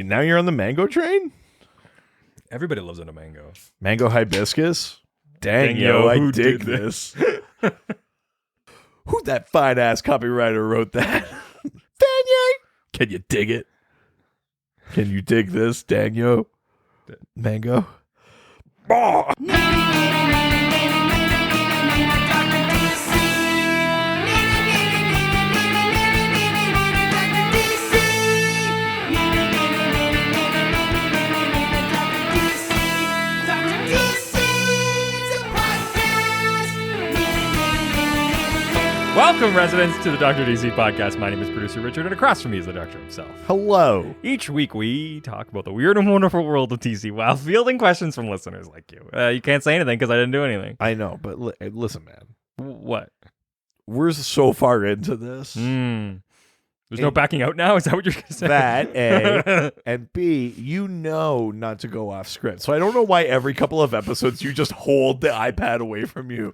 Now you're on the mango train? Everybody loves on a mango. Mango hibiscus? Dang, yo, I dig this. Who that fine-ass copywriter wrote that? Dang, can you dig it? Can you dig this, dang, yo? Mango? Oh. Welcome, residents, to the Dr. DC podcast. My name is producer Richard, and across from me is the Doctor himself. Hello. Each week, we talk about the weird and wonderful world of DC while fielding questions from listeners like you. You can't say anything because I didn't do anything. I know, but listen, man. What? We're so far into this. There's no backing out now? Is that what you're going to say? That, A, and B, you know not to go off script. So I don't know why every couple of episodes you just hold the iPad away from you.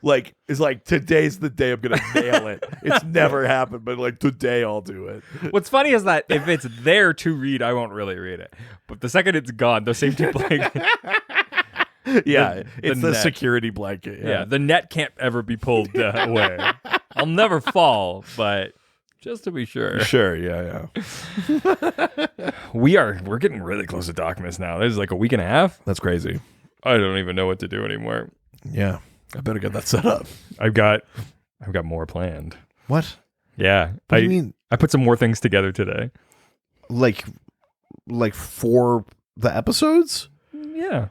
Like, it's like, today's the day I'm going to nail it. It's never happened, but like, today I'll do it. What's funny is that if it's there to read, I won't really read it. But the second it's gone, the safety blanket. Yeah, it's the net. Security blanket. Yeah, the net can't ever be pulled away. I'll never fall, but just to be sure. Sure, yeah. We're getting really close to Docmas now. This is like a week and a half. That's crazy. I don't even know what to do anymore. Yeah, I better get that set up. I've got more planned. What? Yeah. What do you mean? I put some more things together today. Like for the episodes? Yeah.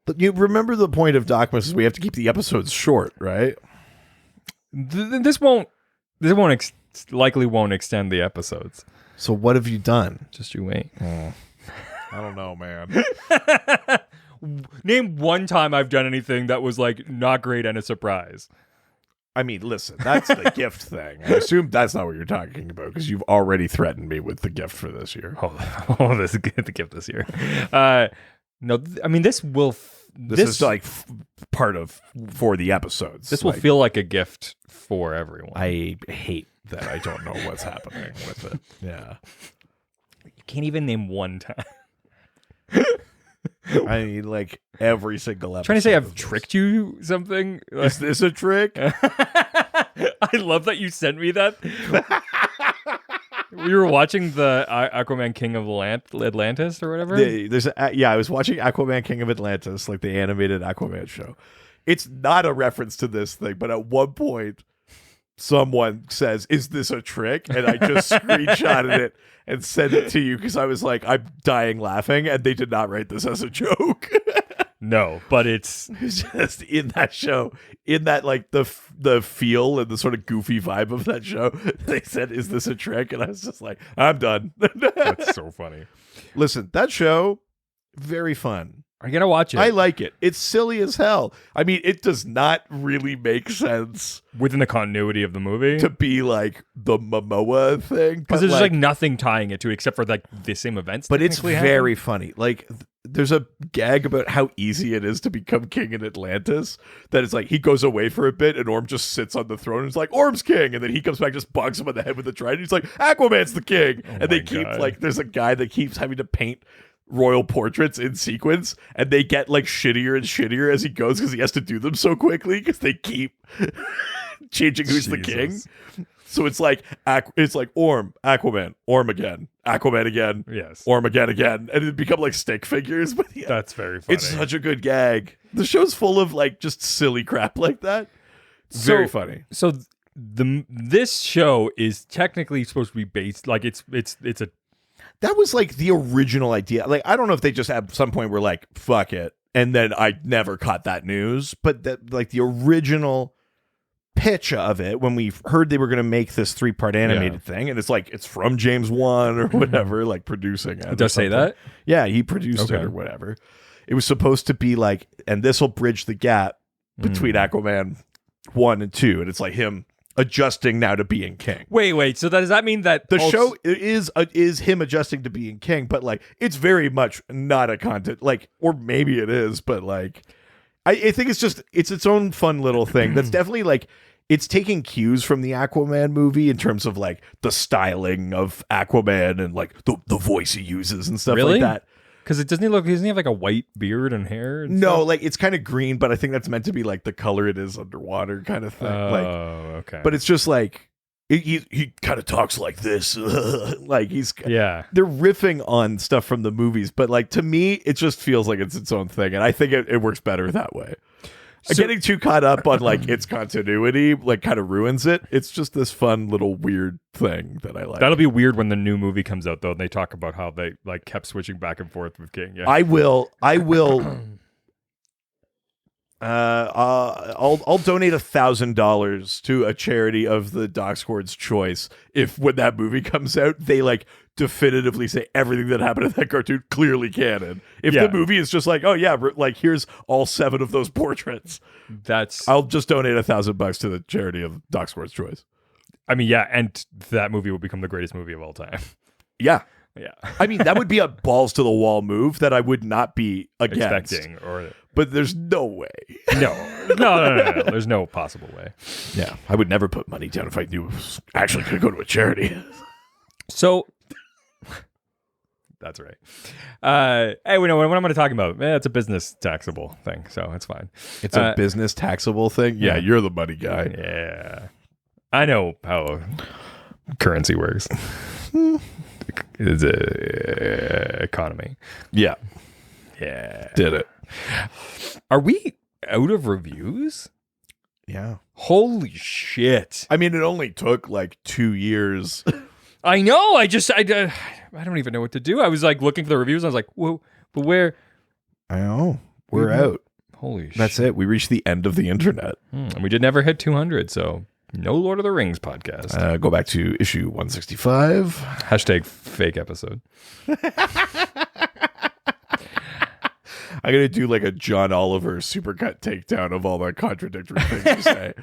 But you remember the point of Docmas is we have to keep the episodes short, right? This likely won't extend the episodes. So what have you done? Just you wait. I don't know, man. Name one time I've done anything that was like not great and a surprise. I mean, listen, that's the gift thing. I assume that's not what you're talking about because you've already threatened me with the gift for this year. Oh, this is the gift this year. No, I mean this is like part of for the episodes. This will feel like a gift for everyone. I hate that I don't know what's happening with it. Yeah, you can't even name one time. I mean, like every single episode. Trying to say I've tricked you something? Is this a trick? I love that you sent me that. We were watching the Aquaman King of Atlantis or whatever. I was watching Aquaman King of Atlantis, like the animated Aquaman show. It's not a reference to this thing, but at one point, someone says, "Is this a trick?" And I just screenshotted it and sent it to you because I was like, I'm dying laughing, and they did not write this as a joke. No, but it's just in that show, in that like the feel and the sort of goofy vibe of that show. They said, "Is this a trick?" And I was just like, I'm done. That's so funny. Listen, that show, very fun. Are you gonna watch it? I like it. It's silly as hell. I mean, it does not really make sense within the continuity of the movie to be like the Momoa thing, because there's like nothing tying it to it except for like the same events. But it's very funny. Like there's a gag about how easy it is to become king in Atlantis. That it's like he goes away for a bit and Orm just sits on the throne and is like, "Orm's king," and then he comes back, just bonks him on the head with a trident. He's like, "Aquaman's the king," and they keep like there's a guy that keeps having to paint royal portraits in sequence, and they get like shittier and shittier as he goes because he has to do them so quickly because they keep changing who's the king. So it's like Orm, Aquaman, Orm again, Aquaman again, yes, Orm again, and it become like stick figures. But yeah, that's very funny. It's such a good gag. The show's full of like just silly crap like that. Very funny. So this show is technically supposed to be based like it's a. That was like the original idea. Like, I don't know if they just at some point were like, fuck it. And then I never caught that news. But that like the original pitch of it, when we heard they were going to make this 3-part animated thing, and it's like, it's from James Wan or whatever, like producing it. It does say that? Yeah, he produced it or whatever. It was supposed to be like, and this will bridge the gap between Aquaman 1 and 2. And it's like him adjusting now to being king. Wait. So does that mean that the show is him adjusting to being king? But like, it's very much not a content. Like, or maybe it is, but like, I think it's its own fun little thing. That's definitely like, it's taking cues from the Aquaman movie in terms of like the styling of Aquaman and like the voice he uses and stuff Really? like that. Because doesn't he have like a white beard and hair? And No, stuff? like it's kind of green, but I think that's meant to be like the color it is underwater kind of thing. Okay. But it's just like he kind of talks like this, like yeah. They're riffing on stuff from the movies, but like to me, it just feels like it's its own thing, and I think it works better that way. Getting too caught up on like its continuity like kind of ruins it. It's just this fun little weird thing that I like. That'll be weird when the new movie comes out, though, and they talk about how they like kept switching back and forth with King. Yeah, I will. I'll donate $1,000 to a charity of the Doc Squad's choice if when that movie comes out they like definitively say everything that happened in that cartoon clearly canon. If the movie is just like, oh yeah, like here's all 7 of those portraits, I'll just donate $1,000 to the charity of Doc Squad's choice. I mean, yeah, and that movie will become the greatest movie of all time. Yeah. Yeah. I mean, that would be a balls to the wall move that I would not be against. Expecting but there's no way. No. There's no possible way. Yeah. I would never put money down if I knew it was actually going to go to a charity. So that's right. Hey, we know what I'm going to talk about. It's a business taxable thing, so it's fine. It's a business taxable thing? Yeah, you're the money guy. Yeah. I know how currency works. It's a economy. Yeah. Yeah. Did it. Are we out of reviews? Yeah. Holy shit. I mean, it only took like 2 years. I know. I don't even know what to do. I was like looking for the reviews. And I was like, whoa, but where? I know. We're out. Holy shit. That's it. We reached the end of the internet. And we did never hit 200, so no Lord of the Rings podcast. Go back to issue 165. Hashtag fake episode. I'm going to do like a John Oliver supercut takedown of all the contradictory things you say.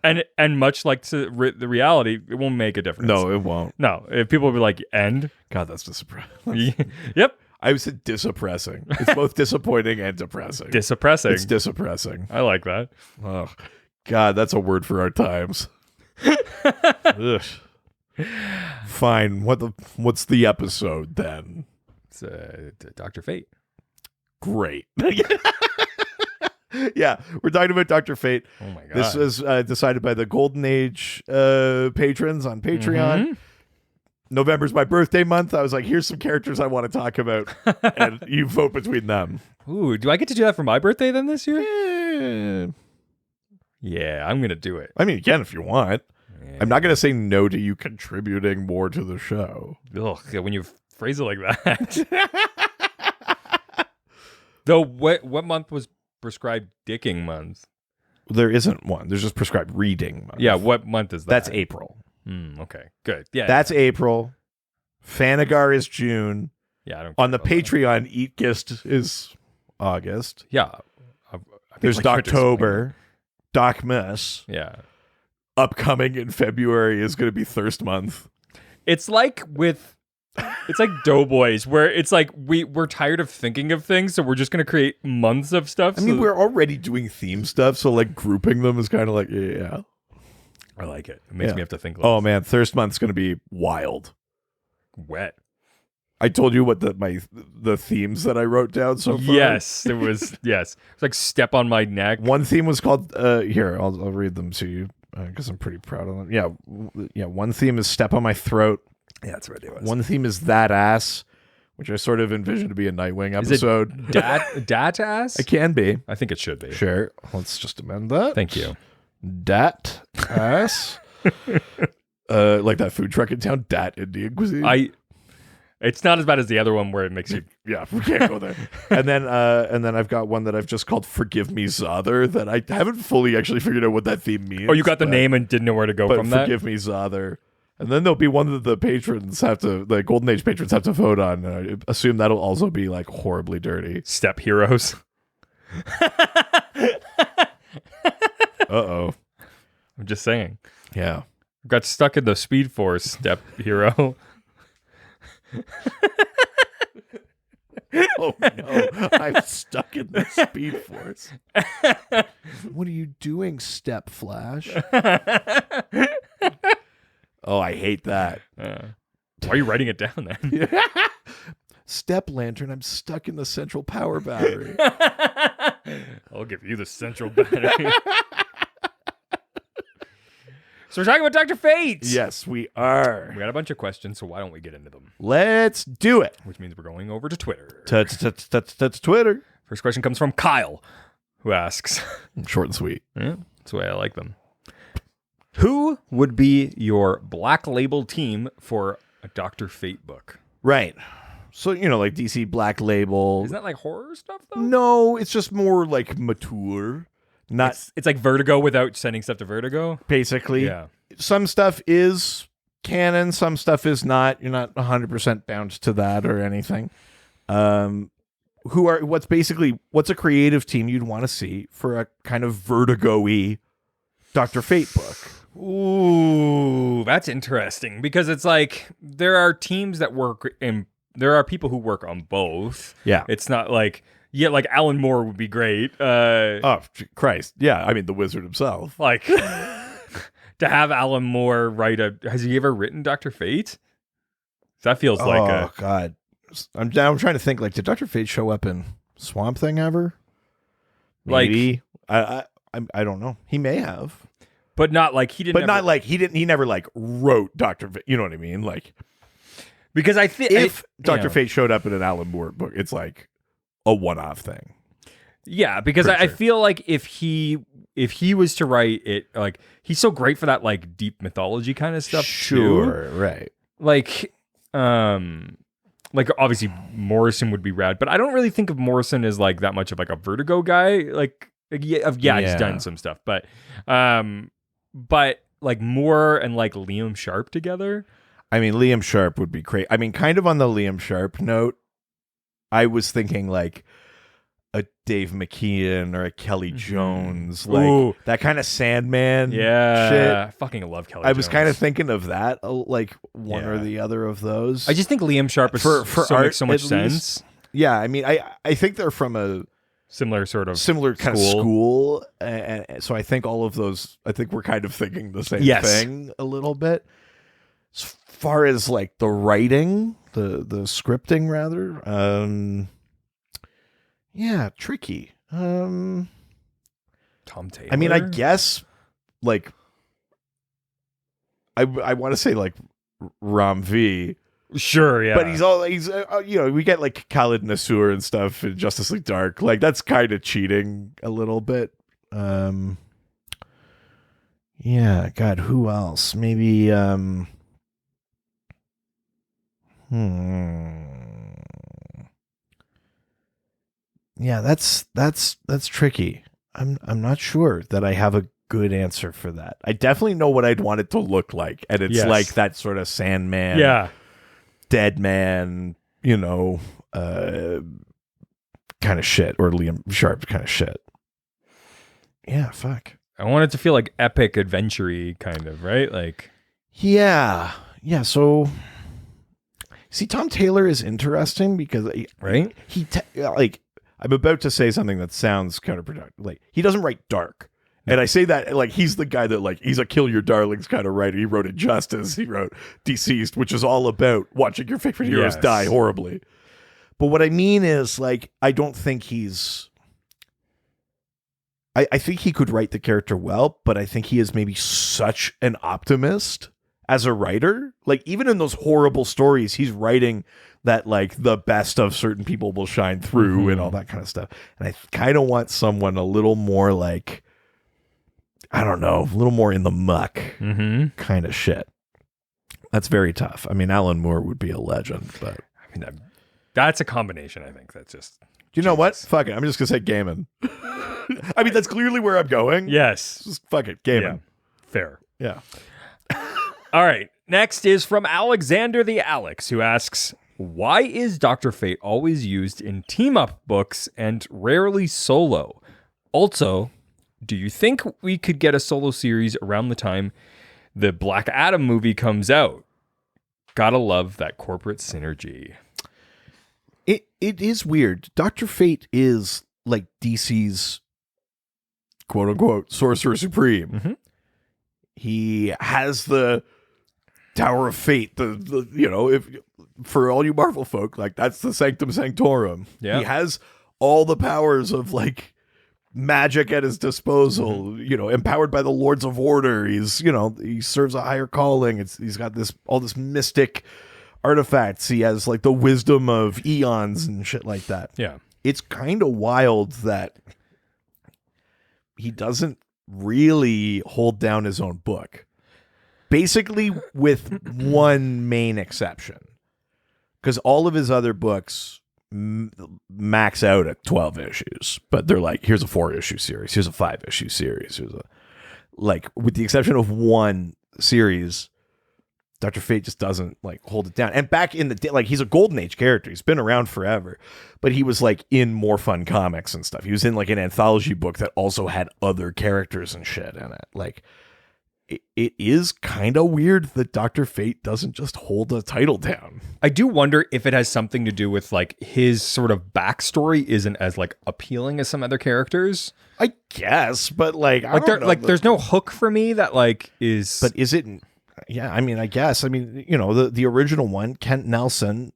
And much like the reality, it won't make a difference. No, it won't. No. If people will be like, end. God, that's depressing. Yep. I said disoppressing. It's both disappointing and depressing. Disoppressing. It's disoppressing. I like that. Oh, God, that's a word for our times. Ugh. Fine. What's the episode then? It's Dr. Fate. Great. Yeah, we're talking about Dr. Fate. Oh my God. This was decided by the Golden Age patrons on Patreon. Mm-hmm. November's my birthday month. I was like, here's some characters I want to talk about. And you vote between them. Ooh, do I get to do that for my birthday then this year? Eh. Yeah, I'm going to do it. I mean, you can if you want. Yeah. I'm not going to say no to you contributing more to the show. Ugh, when you phrase it like that. Though, what month was prescribed dicking month? There isn't one. There's just prescribed reading month. Yeah, what month is that? That's April. Okay, good. Yeah, That's April. Fanagar is June. Yeah, I don't. On the Patreon, Eat Gist is August. Yeah. There's Doctober. Doc Miss. Yeah. Upcoming in February is going to be Thirst Month. It's like Doughboys, where it's like we're tired of thinking of things, so we're just going to create months of stuff. I mean, we're already doing theme stuff, so like grouping them is kind of like, yeah. I like it. It makes me have to think. Oh man, Thirst Month's going to be wild. Wet. I told you what the themes that I wrote down so far. Yes, it was. Yes, it's like step on my neck. One theme was called. Here, I'll read them to you because I'm pretty proud of them. Yeah. One theme is step on my throat. Yeah, that's what it was. One theme is that ass, which I sort of envision to be a Nightwing episode. Is it dat ass? It can be. I think it should be. Sure. Let's just amend that. Thank you. Dat ass. Like that food truck in town, Dat Indian cuisine. It's not as bad as the other one where it makes you. Yeah, we can't go there. and then I've got one that I've just called "Forgive Me, Zother" that I haven't fully actually figured out what that theme means. Oh, you got the name and didn't know where to go from that. Forgive Me, Zother. And then there'll be one that the Golden Age patrons have to vote on. I assume that'll also be like horribly dirty. Step heroes. Uh-oh. I'm just saying. Yeah. Got stuck in the Speed Force step hero. Oh no. I'm stuck in the Speed Force. What are you doing, Step Flash? Oh, I hate that. Why are you writing it down then? Step Lantern, I'm stuck in the central power battery. I'll give you the central battery. So we're talking about Dr. Fate. Yes, we are. We got a bunch of questions, so why don't we get into them? Let's do it. Which means we're going over to Twitter. That's Twitter. First question comes from Kyle, who asks... Short and sweet. Yeah, that's the way I like them. Who would be your Black Label team for a Dr. Fate book? Right. So, like DC Black Label. Isn't that like horror stuff, though? No, it's just more like mature. It's like Vertigo without sending stuff to Vertigo? Basically. Yeah. Some stuff is canon, some stuff is not. You're not 100% bound to that or anything. What's a creative team you'd want to see for a kind of Vertigo-y Dr. Fate book? Ooh, that's interesting because it's like there are teams that work in, there are people who work on both. Yeah. It's not like, like Alan Moore would be great. Oh, Christ. Yeah. I mean, the wizard himself. Like to have Alan Moore write has he ever written Dr. Fate? That feels like oh, God. I'm trying to think, like, did Dr. Fate show up in Swamp Thing ever? Maybe. Like, I don't know. He may have. But not like he didn't. But not like he never like wrote Dr. Fate. You know what I mean? Like, because I think if Dr. Fate showed up in an Alan Moore book, it's like a one-off thing. Yeah, because I feel like if he was to write it, like he's so great for that like deep mythology kind of stuff. Sure, too. Right. Like obviously Morrison would be rad, but I don't really think of Morrison as like that much of like a Vertigo guy. Like yeah. He's done some stuff, but like Moore and like Liam Sharp together. I mean, Liam Sharp would be great. I mean, kind of on the Liam Sharp note, I was thinking like a Dave McKeon or a Kelly Jones, like that kind of Sandman shit. I fucking love Kelly Jones. I was kind of thinking of that, like one or the other of those. I just think Liam Sharp is for art, makes so much sense. Yeah, I mean, I think they're from a similar kind of school, and so I think all of those. I think we're kind of thinking the same thing a little bit. As far as like the writing, the scripting rather, yeah, tricky. Tom Taylor. I mean, I guess like I want to say like Ram V. Sure, yeah. But he's we get like Khalid Nassour and stuff in Justice League Dark. Like that's kind of cheating a little bit. Yeah, God, who else? Maybe Yeah, that's tricky. I'm not sure that I have a good answer for that. I definitely know what I'd want it to look like, and it's like that sort of Sandman, Dead Man, kind of shit, or Liam Sharp kind of shit. Yeah, fuck. I want it to feel like epic adventure-y kind of, right? Like, yeah. So, see, Tom Taylor is interesting because, right? I'm about to say something that sounds counterproductive. Like, he doesn't write dark. And I say that like he's the guy that like he's a kill your darlings kind of writer. He wrote Injustice, he wrote Deceased, which is all about watching your favorite heroes die horribly. But what I mean is like I don't think he's I think he could write the character well, but I think he is maybe such an optimist as a writer. Like even in those horrible stories, he's writing that like the best of certain people will shine through and all that kind of stuff. And I kind of want someone a little more like, I don't know, a little more in the muck kind of shit. That's very tough. I mean, Alan Moore would be a legend, but I mean, that's a combination. I think that's just. Do you know what? Fuck it. I'm just gonna say Gaiman. I mean, that's clearly where I'm going. Yes. Just fuck it, Gaiman. Yeah. Fair. Yeah. All right. Next is from Alexander the Alex, who asks, why is Dr. Fate always used in team-up books and rarely solo? Also, do you think we could get a solo series around the time the Black Adam movie comes out? Gotta love that corporate synergy. It is weird. Dr. Fate is like DC's quote unquote sorcerer supreme. Mm-hmm. He has the Tower of Fate, the if for all you Marvel folk, like that's the Sanctum Sanctorum. Yeah. He has all the powers of like magic at his disposal, empowered by the Lords of Order. He's, he serves a higher calling. He's got all this mystic artifacts. He has like the wisdom of eons and shit like that. Yeah. It's kind of wild that he doesn't really hold down his own book. Basically, with one main exception. Because all of his other books max out at 12 issues. But they're like, here's a 4-issue series. Here's a 5-issue series. With the exception of one series, Dr. Fate just doesn't like hold it down. And back in the day, like he's a Golden Age character. He's been around forever. But he was like in More Fun Comics and stuff. He was in like an anthology book that also had other characters and shit in it. Like, it is kind of weird that Dr. Fate doesn't just hold a title down. I do wonder if it has something to do with like his sort of backstory isn't as like appealing as some other characters. I guess, but like I don't know, there's no hook for me that like is. But is it? Yeah, I mean, I guess. I mean, the original one, Kent Nelson.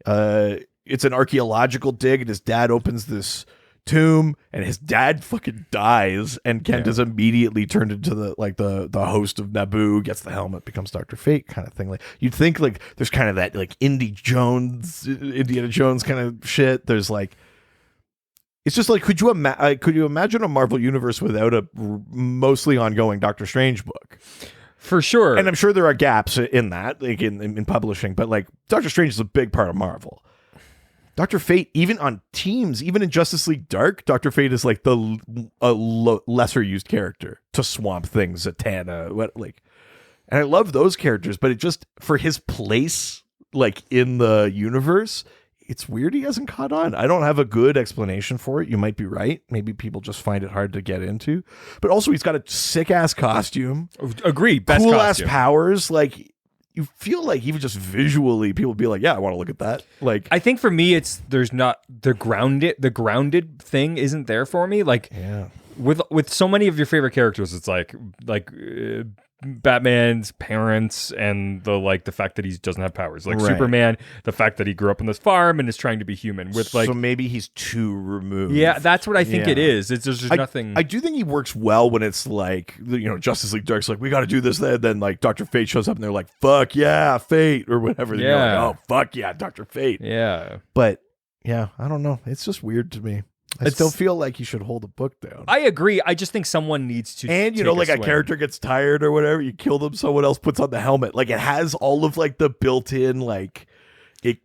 It's an archaeological dig, and his dad opens this tomb, and his dad fucking dies, and Kent is immediately turned into the host of Nabu, gets the helmet, becomes Dr. Fate kind of thing. Like you'd think like there's kind of that like Indiana Jones kind of shit. There's like, it's just like, could you imagine a Marvel universe without a mostly ongoing Doctor Strange book? For sure. And I'm sure there are gaps in that, like in publishing, but like Doctor Strange is a big part of Marvel. Dr. Fate, even on teams, even in Justice League Dark, Dr. Fate is like lesser used character to Swamp Thing, Zatanna, and I love those characters, but it just, for his place, like in the universe, it's weird he hasn't caught on. I don't have a good explanation for it. You might be right. Maybe people just find it hard to get into, but also he's got a sick ass costume. Agree. Best cool costume. Ass powers. Like, you feel like even just visually, people be like, yeah, I want to look at that. Like, I think for me, there's not the grounded thing isn't there for me. Like, yeah, with so many of your favorite characters, it's like Batman's parents and the fact that he doesn't have powers. Like Superman, the fact that he grew up on this farm and is trying to be human. With like, so maybe he's too removed. Yeah, that's what I think it is. It's there's nothing. I do think he works well when it's like, Justice League Dark's like, we got to do this. Then like Dr. Fate shows up and they're like, fuck yeah, Fate or whatever. Yeah. You're like, oh fuck yeah, Dr. Fate. Yeah. But yeah, I don't know. It's just weird to me. I still feel like he should hold a book down. I agree. I just think someone needs to. And like a character gets tired or whatever, you kill them, someone else puts on the helmet. Like it has all of like the built-in like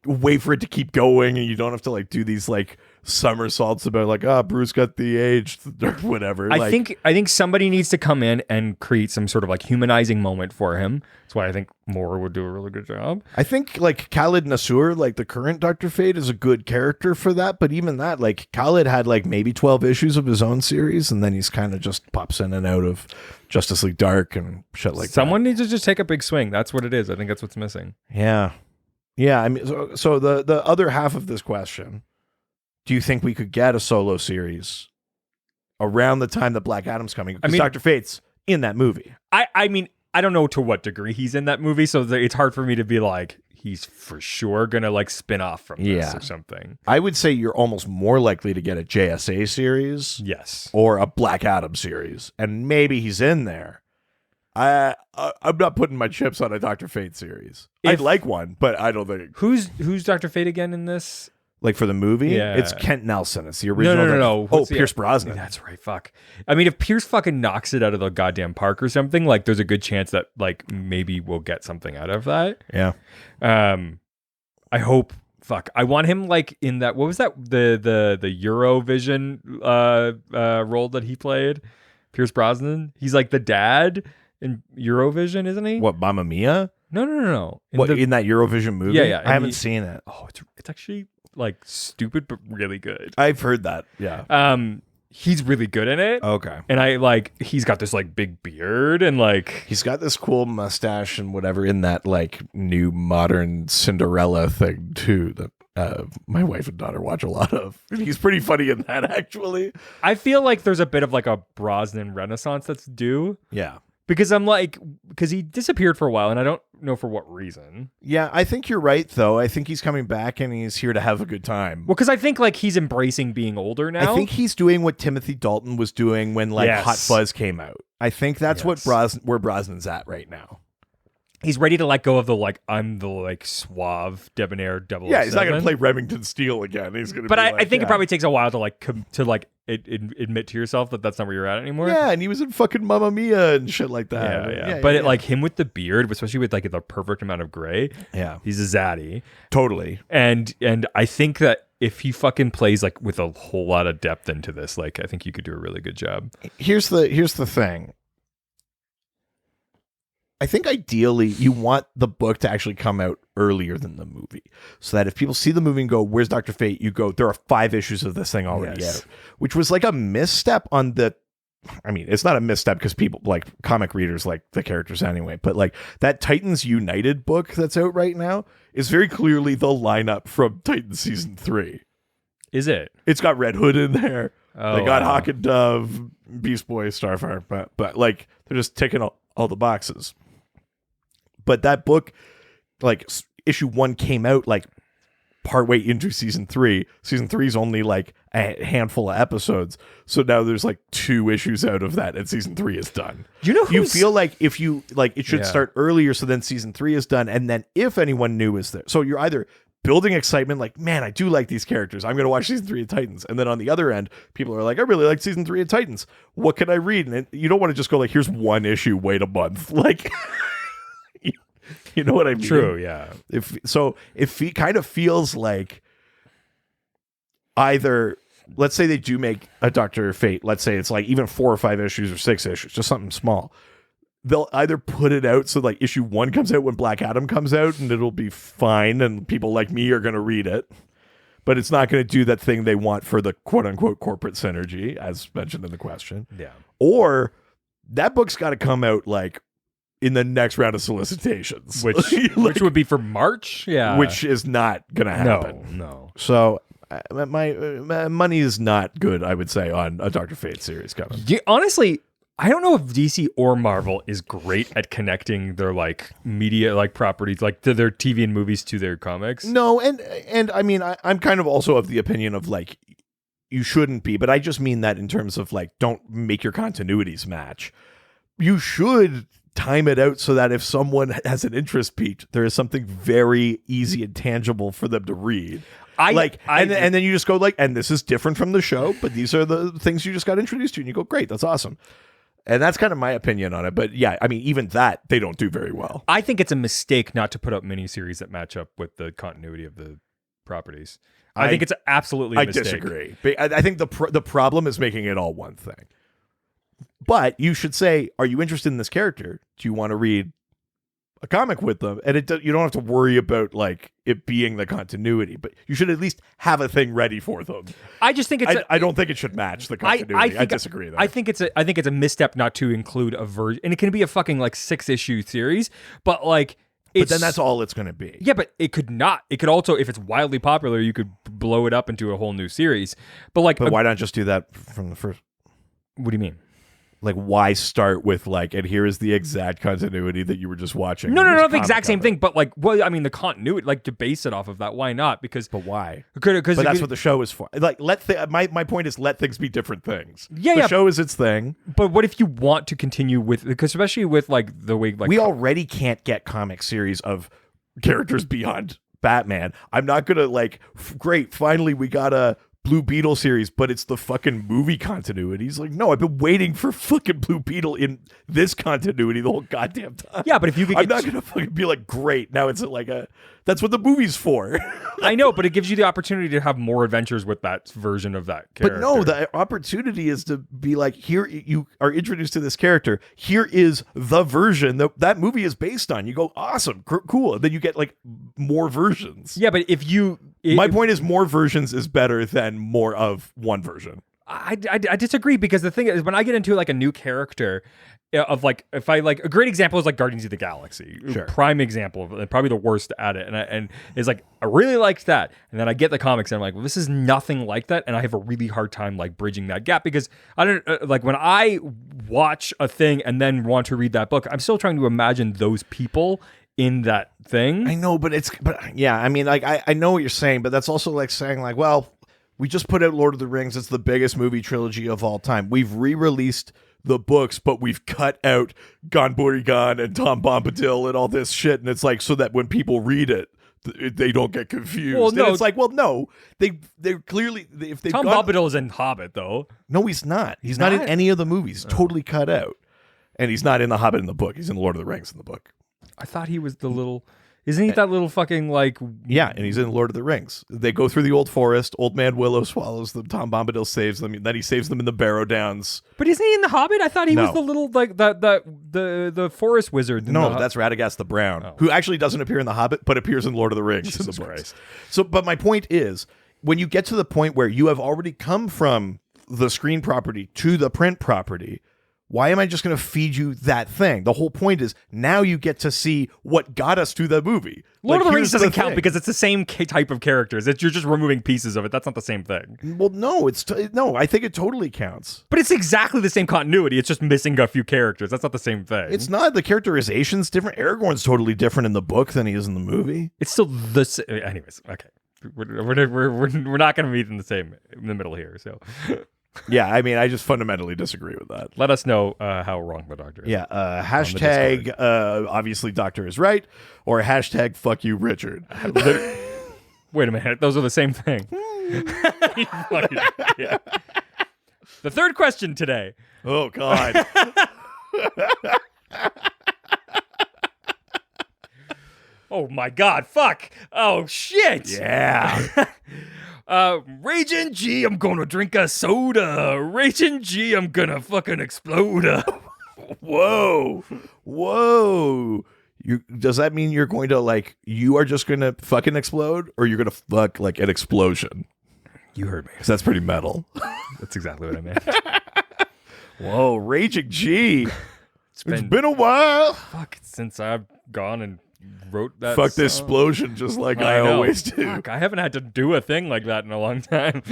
wait for it to keep going, and you don't have to like do these like somersaults about like, Bruce got the age or whatever. I think somebody needs to come in and create some sort of like humanizing moment for him. That's why I think Moore would do a really good job. I think like Khalid Nassour, like the current Dr. Fate, is a good character for that. But even that, like Khalid had like maybe 12 issues of his own series, and then he's kind of just pops in and out of Justice League Dark and shit like that. Someone needs to just take a big swing. That's what it is. I think that's what's missing. Yeah. Yeah. I mean, so the other half of this question, do you think we could get a solo series around the time that Black Adam's coming? Because Dr. Fate's in that movie. I mean, I don't know to what degree he's in that movie, so it's hard for me to be like, he's for sure gonna like spin off from this or something. I would say you're almost more likely to get a JSA series, yes, or a Black Adam series, and maybe he's in there. I'm not putting my chips on a Dr. Fate series. I'd like one, but I don't think. Who's Dr. Fate again in this? Like for the movie? Yeah. It's Kent Nelson. It's the original. No. Oh, Pierce Brosnan. That's right. Fuck. I mean, if Pierce fucking knocks it out of the goddamn park or something, like there's a good chance that like maybe we'll get something out of that. Yeah. I hope. Fuck. I want him like in that. What was that? The Eurovision role that he played. Pierce Brosnan. He's like the dad in Eurovision, isn't he? What, Mamma Mia? No. In that Eurovision movie? Yeah. I haven't seen it. Oh, it's actually like stupid but really good. I've heard that. Yeah. He's really good in it. Okay. And he's got this like big beard and like he's got this cool mustache and whatever in that like new modern Cinderella thing too that my wife and daughter watch a lot of. He's pretty funny in that, actually. I feel like there's a bit of like a Brosnan renaissance that's due. Yeah. Because because he disappeared for a while and I don't know for what reason. Yeah, I think you're right, though. I think he's coming back and he's here to have a good time. Well, because I think like he's embracing being older now. I think he's doing what Timothy Dalton was doing when like Yes. Hot Fuzz came out. I think that's Yes. where Brosnan's at right now. He's ready to let go of the like I'm the like suave debonair devil. Yeah, he's not going to play Remington Steele again. He's going to. But I think it probably takes a while to like admit to yourself that that's not where you're at anymore. Yeah, and he was in fucking Mamma Mia and shit like that. Yeah. But like him with the beard, especially with like the perfect amount of gray. Yeah, he's a zaddy. Totally. And I think that if he fucking plays like with a whole lot of depth into this, like I think you could do a really good job. Here's the thing. I think ideally you want the book to actually come out earlier than the movie so that if people see the movie and go, where's Dr. Fate? You go, there are 5 issues of this thing already out, which was like a misstep on the, I mean, it's not a misstep because people like comic readers like the characters anyway, but like that Titans United book that's out right now is very clearly the lineup from Titans season 3. Is it? It's got Red Hood in there. Oh, they got Hawk and Dove, Beast Boy, Starfire, but like they're just ticking all the boxes. But that book, like issue 1 came out like partway into season 3. Season 3 is only like a handful of episodes. So now there's like 2 issues out of that and season 3 is done. You feel like if you like it should start earlier so then season 3 is done. And then if anyone new is there. So you're either building excitement like, man, I do like these characters. I'm going to watch season 3 of Titans. And then on the other end, people are like, I really like season 3 of Titans. What can I read? And you don't want to just go like, here's 1 issue, wait a month. Like... You know what I mean? True, yeah. If it kind of feels like either, let's say they do make a Dr. Fate, let's say it's like even 4 or 5 issues or 6 issues, just something small. They'll either put it out so like issue 1 comes out when Black Adam comes out and it'll be fine and people like me are going to read it. But it's not going to do that thing they want for the quote unquote corporate synergy, as mentioned in the question. Yeah. Or that book's got to come out like in the next round of solicitations, which would be for March, which is not gonna happen. No. So my money is not good, I would say, on a Dr. Fate series coming. Honestly, I don't know if DC or Marvel is great at connecting their like media like properties, like to their TV and movies to their comics. No, and I mean, I'm kind of also of the opinion of like you shouldn't be, but I just mean that in terms of like don't make your continuities match. You should time it out so that if someone has an interest peaked, there is something very easy and tangible for them to read. And then you just go like, and this is different from the show, but these are the things you just got introduced to, and you go, great, that's awesome. And that's kind of my opinion on it. But yeah, I mean, even that they don't do very well. I think it's a mistake not to put up miniseries that match up with the continuity of the properties. I think it's absolutely a mistake. I disagree. I think the problem is making it all one thing. But you should say, are you interested in this character? Do you want to read a comic with them? And you don't have to worry about like it being the continuity, but you should at least have a thing ready for them. I just think I don't think it should match the continuity. I disagree though. I think it's a misstep not to include a version, and it can be a fucking like 6-issue series, but like but then that's all it's going to be. Yeah, but it could not. It could also, if it's wildly popular, you could blow it up into a whole new series. But why not just do that from the first? What do you mean? Like, why start with like, and here is the exact continuity that you were just watching? No, the exact same thing. But like, well, I mean, the continuity, like, to base it off of that, why not? But why? Because that's what the show is for. Like, my point is, let things be different things. Yeah, the show is its thing. But what if you want to continue with, because especially with like the way like we already can't get comic series of characters beyond Batman. I'm not gonna like, great, finally we got a Blue Beetle series, but it's the fucking movie continuity. He's like, no, I've been waiting for fucking Blue Beetle in this continuity the whole goddamn time. Yeah, but if you could, I'm not gonna fucking be like, great, now it's like that's what the movie's for. I know, but it gives you the opportunity to have more adventures with that version of that character. But no, the opportunity is to be like, here you are introduced to this character. Here is the version that movie is based on. You go, awesome, cool. And then you get like more versions. Yeah, but if you... My point is more versions is better than more of one version. I disagree, because the thing is, when I get into like a new character, of like, if I like, a great example is like Guardians of the Galaxy. Sure. Prime example of it, probably the worst at it. And it's like, I really liked that. And then I get the comics and I'm like, well, this is nothing like that. And I have a really hard time like bridging that gap, because I don't like, when I watch a thing and then want to read that book, I'm still trying to imagine those people in that thing. I know, but yeah, I mean, like, I know what you're saying, but that's also like saying like, well, we just put out Lord of the Rings. It's the biggest movie trilogy of all time. We've re-released the books, but we've cut out Gon Burigan and Tom Bombadil and all this shit. And it's like, so that when people read it, they don't get confused. Well, no. And it's like, well, no, they're clearly, if they've Tom Bombadil is in Hobbit, though. No, he's not. He's not in any of the movies. Totally cut out. And he's not in the Hobbit in the book. He's in Lord of the Rings in the book. I thought he was the little... Isn't he that little fucking like... Yeah, and he's in Lord of the Rings. They go through the old forest. Old Man Willow swallows them. Tom Bombadil saves them. Then he saves them in the Barrow Downs. But isn't he in the Hobbit? I thought he was the little like the forest wizard. No, that's Radagast the Brown, who actually doesn't appear in the Hobbit, but appears in Lord of the Rings. Jesus Christ. So, but my point is, when you get to the point where you have already come from the screen property to the print property, why am I just going to feed you that thing? The whole point is now you get to see what got us to the movie. Lord of the Rings doesn't count because it's the same type of characters. You're just removing pieces of it. That's not the same thing. Well, no, no. I think it totally counts. But it's exactly the same continuity. It's just missing a few characters. That's not the same thing. It's not. The characterization's different. Aragorn's totally different in the book than he is in the movie. It's still the same. Anyways, okay. We're not going to meet in the middle here. So. Yeah, I mean, I just fundamentally disagree with that. Let us know how wrong the doctor is. Yeah, hashtag obviously doctor is right, or hashtag fuck you Richard. Wait a minute, those are the same thing. Yeah. The third question today. Oh, God. Oh, my God, fuck. Oh, shit. Yeah. Raging G, I'm gonna drink a soda. Raging G, I'm gonna fucking explode. Whoa. Does that mean you're going to, like, you are just going to fucking explode, or you're going to fuck, like, an explosion? You heard me. 'Cause that's pretty metal. That's exactly what I meant. Whoa, Raging G. It's been a while. Fuck, since I've gone and wrote that Fuck this song. explosion just like I always do. Fuck, I haven't had to do a thing like that in a long time.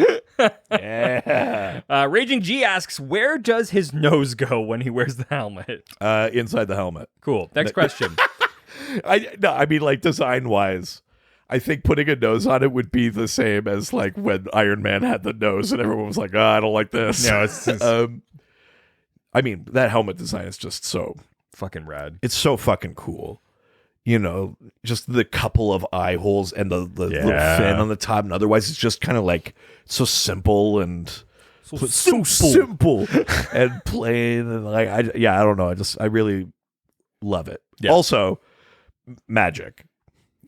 Yeah. Raging G asks, where does his nose go when he wears the helmet? Inside the helmet. Cool. Next question. I mean, like, design-wise, I think putting a nose on it would be the same as, like, when Iron Man had the nose and everyone was like, I don't like this. No, it's I mean, that helmet design is just so... fucking rad. It's so fucking cool. You know, just the couple of eye holes and the little fin on the top, and otherwise it's just kind of like so simple and so simple and plain, and like I don't know. I really love it. Yeah. Also, magic.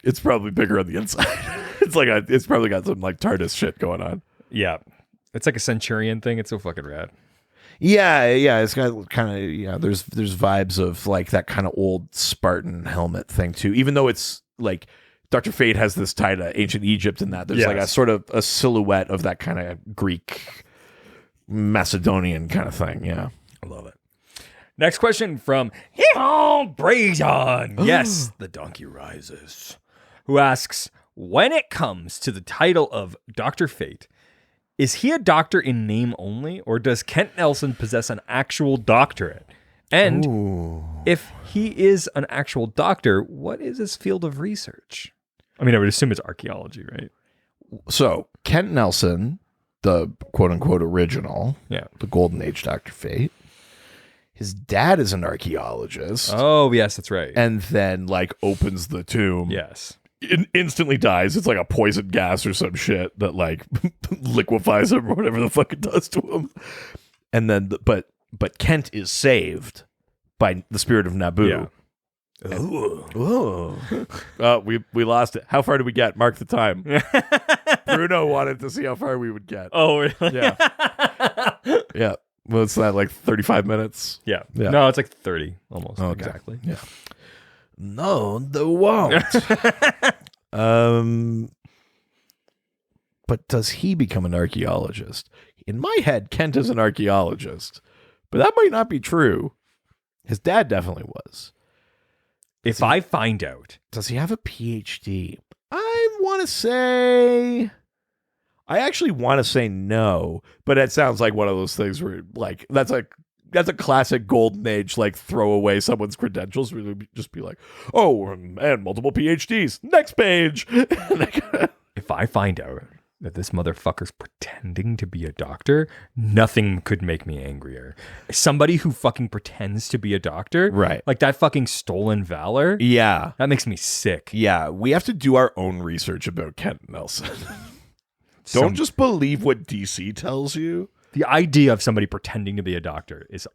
It's probably bigger on the inside. It's probably got some like TARDIS shit going on. Yeah, it's like a Centurion thing. It's so fucking rad. Yeah, it's got kind of there's vibes of like that kind of old Spartan helmet thing too. Even though it's like Dr. Fate has this tie to ancient Egypt and that there's like a sort of a silhouette of that kind of Greek Macedonian kind of thing. Yeah, I love it. Next question from Brazen. Yes, the donkey rises. Who asks, when it comes to the title of Dr. Fate, is he a doctor in name only, or does Kent Nelson possess an actual doctorate? And if he is an actual doctor, what is his field of research? I mean, I would assume it's archaeology, right? So, Kent Nelson, the quote-unquote original, the Golden Age Dr. Fate, his dad is an archaeologist. Oh, yes, that's right. And then, like, opens the tomb. Yes. Instantly dies. It's like a poison gas or some shit that like liquefies him or whatever the fuck it does to him. And then, but Kent is saved by the spirit of Nabu. Yeah. We lost it. How far did we get? Mark the time. Bruno wanted to see how far we would get. Oh, really? Yeah. Yeah. Well, it's that like 35 minutes. Yeah. No, it's like 30 almost. Okay. Exactly. Yeah. No, they won't. But does he become an archaeologist? in my head, Kent is an archaeologist, but that might not be true. His dad definitely was. If I find out, Does he have a PhD? I actually want to say no, but it sounds like one of those things where like that's a classic golden age, like throw away someone's credentials. Really just be like, oh, and multiple PhDs. Next page. if I find out that this motherfucker's pretending to be a doctor, nothing could make me angrier. Somebody who fucking pretends to be a doctor, Right. like that fucking stolen valor, Yeah. that makes me sick. Yeah. We have to do our own research about Kent Nelson. Don't just believe what DC tells you. The idea of somebody pretending to be a doctor is,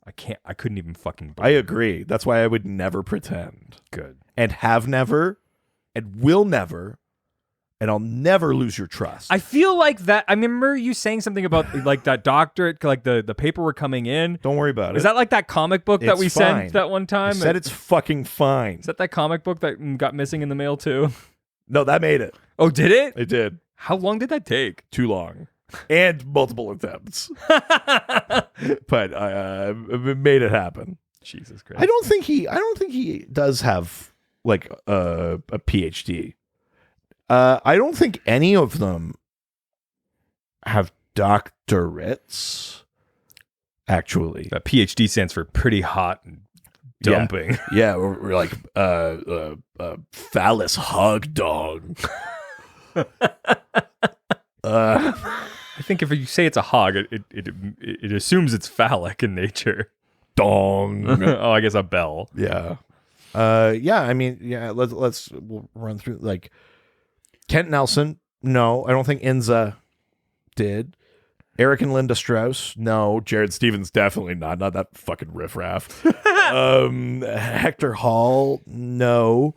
I couldn't even fucking I agree. That's why I would never pretend. Good. And have never, and will never, and I'll never lose your trust. I feel like that. I remember you saying something about like that doctorate, like the paperwork coming in. Don't worry about it. Is that like that comic book that It's we fine. sent that one time? I said it's fucking fine. Is that comic book that got missing in the mail too? No, that made it. Oh, did it? It did. How long did that take? Too long. And multiple attempts. But I made it happen. Jesus Christ. I don't think he does have like a PhD. I don't think any of them have doctorates. Actually, That PhD stands for pretty hot and dumping. yeah, we're like phallus hog dog. I think if you say it's a hog, it assumes it's phallic in nature. Dong. Oh, I guess a bell. Yeah. I mean, yeah, we'll run through like Kent Nelson. No, I don't think Inza did. Eric and Linda Strauss. No. Jared Stevens, definitely not. Not that fucking riffraff. Hector Hall. No.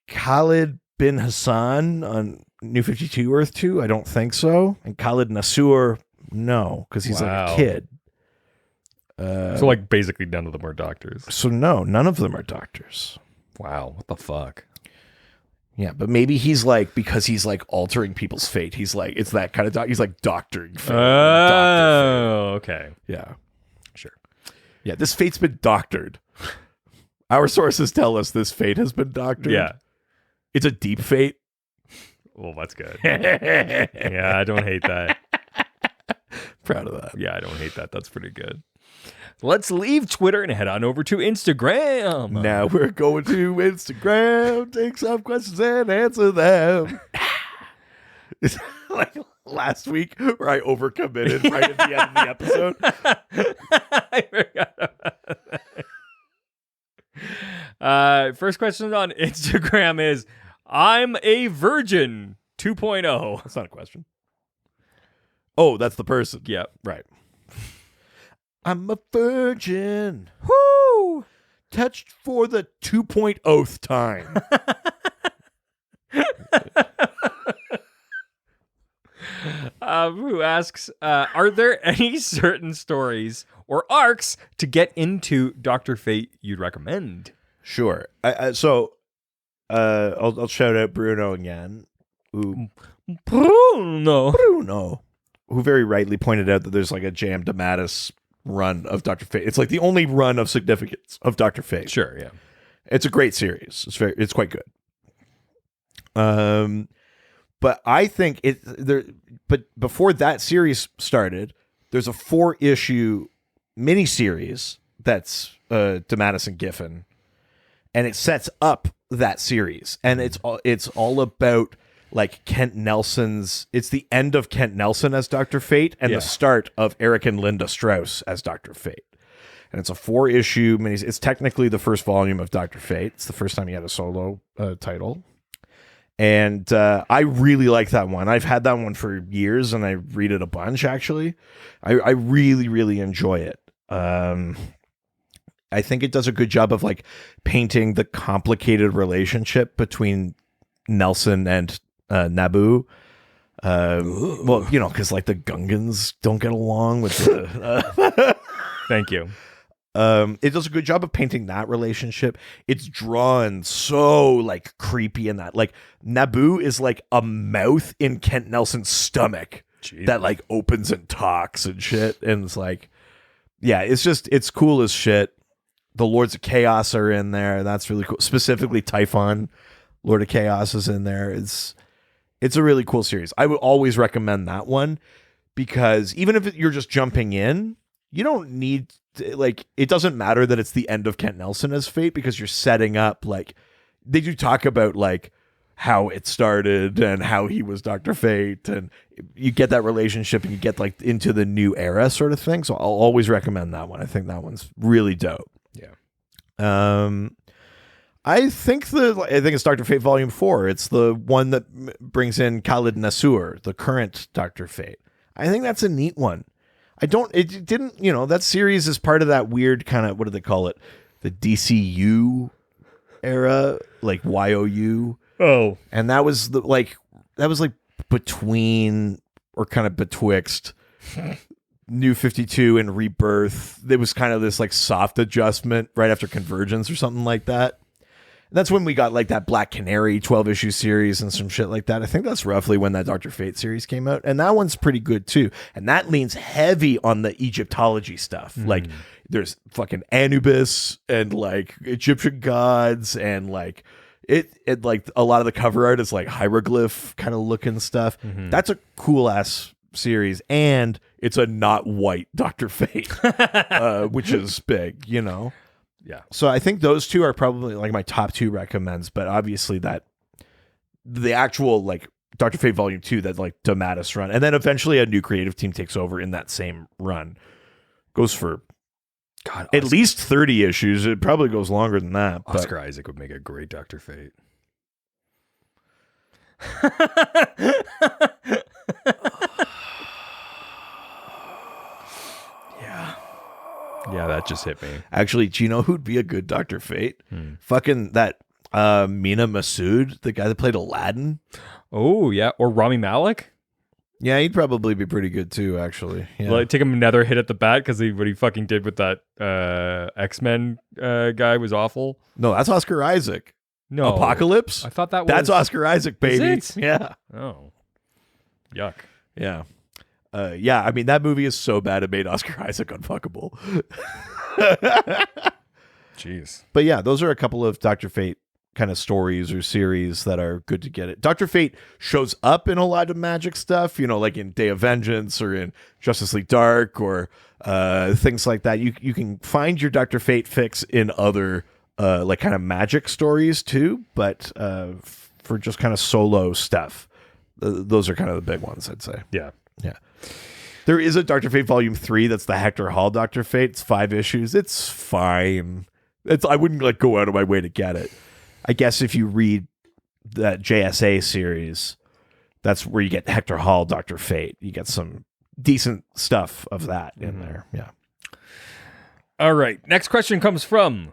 Khalid bin Hassan on New 52 Earth 2. I don't think so. And Khalid Nasur. No, because he's like a kid. So like basically none of them are doctors. So no, none of them are doctors. Wow, what the fuck? Yeah, but maybe he's like, because he's like altering people's fate. He's like, it's that kind of he's like doctoring fate. Oh, okay. Yeah. Sure. Yeah, this fate's been doctored. Our sources tell us this fate has been doctored. Yeah. It's a deep fate. Well, that's good. Yeah, I don't hate that. Proud of that. Yeah, I don't hate that. That's pretty good. Let's leave Twitter and head on over to Instagram. Now we're going to Instagram, take some questions and answer them. It's like last week where I overcommitted right at the end of the episode. I forgot about that. First question on Instagram is, I'm a virgin 2.0. That's not a question. Oh, that's the person. Yeah. Right. I'm a virgin. Woo! Touched for the 2.0th time. Who asks, are there any certain stories or arcs to get into Dr. Fate you'd recommend? Sure. I'll shout out Bruno again. Bruno. Who very rightly pointed out that there's like a Jam DeMatteis run of Dr. Fate. It's like the only run of significance of Dr. Fate. Sure, yeah. It's a great series. It's quite good. But I think but before that series started, there's a 4-issue miniseries that's DeMatteis and Giffen, and it sets up that series, and it's all about like Kent Nelson's. It's the end of Kent Nelson as Dr. Fate and the start of Eric and Linda Strauss as Dr. Fate. And it's a 4-issue mini. It's technically the first volume of Dr. Fate. It's the first time he had a solo title. And I really like that one. I've had that one for years, and I read it a bunch, actually. I really, really enjoy it. I think it does a good job of like painting the complicated relationship between Nelson and Nabu. Well, you know, because like the Gungans don't get along with the... Thank you. It does a good job of painting that relationship. It's drawn so like creepy in that. Like Nabu is like a mouth in Kent Nelson's stomach Jeez. that like opens and talks and shit. And it's like, yeah, it's cool as shit. The Lords of Chaos are in there. That's really cool. Specifically, Typhon, Lord of Chaos, is in there. It's a really cool series. I would always recommend that one because even if you're just jumping in, you don't need to, like, it doesn't matter that it's the end of Kent Nelson as Fate because you're setting up, like, they do talk about like how it started and how he was Dr. Fate, and you get that relationship and you get like into the new era sort of thing. So I'll always recommend that one. I think that one's really dope. Yeah. I think it's Dr. Fate Volume 4. It's the one that brings in Khalid Nassour, the current Dr. Fate. I think that's a neat one. It didn't, that series is part of that weird kind of, what do they call it? The DCU era, like YOU. Oh. And that was between or kind of betwixt New 52 and Rebirth. There was kind of this like soft adjustment right after Convergence or something like that. And that's when we got like that Black Canary 12-issue series and some shit like that. I think that's roughly when that Dr. Fate series came out. And that one's pretty good too. And that leans heavy on the Egyptology stuff. Like there's fucking Anubis and like Egyptian gods and like it like a lot of the cover art is like hieroglyph kind of looking stuff. That's a cool ass series, and it's a not white Dr. Fate, which is big, Yeah. So I think those two are probably like my top two recommends, but obviously that the actual like Dr. Fate Volume 2, that like Damatis run, and then eventually a new creative team takes over in that same run, goes for at least 30 issues. It probably goes longer than that. Oscar Isaac would make a great Dr. Fate. Yeah, that just hit me. Actually, do you know who'd be a good Dr. Fate? Fucking that Mina Masood, the guy that played Aladdin. Oh, yeah. Or Rami Malek? Yeah, he'd probably be pretty good too, actually. Yeah. Like, take him another hit at the bat because what he fucking did with that X-Men guy was awful. No, that's Oscar Isaac. No. Apocalypse? I thought that was... That's Oscar Isaac, baby. Is it? Yeah. Oh. Yuck. Yeah. Yeah, I mean, that movie is so bad it made Oscar Isaac unfuckable. Jeez. But yeah, those are a couple of Dr. Fate kind of stories or series that are good to get it. Dr. Fate shows up in a lot of magic stuff, like in Day of Vengeance or in Justice League Dark or things like that. You can find your Dr. Fate fix in other like kind of magic stories too, but for just kind of solo stuff, those are kind of the big ones, I'd say. Yeah. Yeah. There is a Dr. Fate Volume 3 that's the Hector Hall Dr. Fate. It's 5 issues. It's fine. I wouldn't like go out of my way to get it. I guess if you read that JSA series, that's where you get Hector Hall Dr. Fate. You get some decent stuff of that in there. Yeah. All right. Next question comes from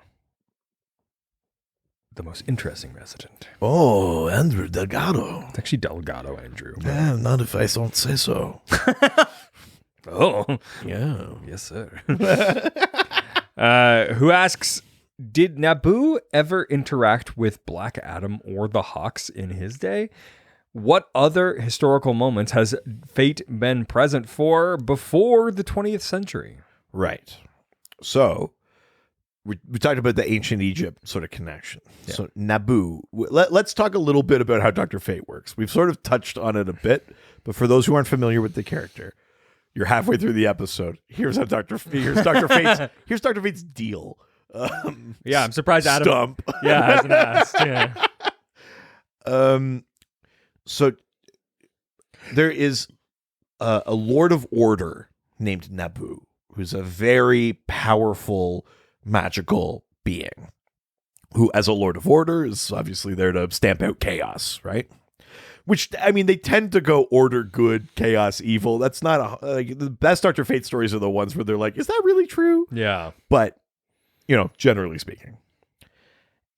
the most interesting resident. Oh, Andrew Delgado. It's actually Delgado, Andrew. Yeah, not if I don't say so. Oh. Yeah. Yes, sir. Who asks, did Nabu ever interact with Black Adam or the Hawks in his day? What other historical moments has Fate been present for before the 20th century? Right. So, we talked about the ancient Egypt sort of connection. Yeah. So Nabu, let's talk a little bit about how Dr. Fate works. We've sort of touched on it a bit, but for those who aren't familiar with the character, you're halfway through the episode. Here's Dr. Fate's deal. Yeah, I'm surprised Adam Stump. Yeah, hasn't asked. Yeah. So there is a Lord of Order named Nabu, who's a very powerful magical being who, as a Lord of Order, is obviously there to stamp out chaos, right? Which, I mean, they tend to go order good, chaos evil. That's not the best Dr. Fate stories are the ones where they're like, is that really true? Yeah. But, generally speaking,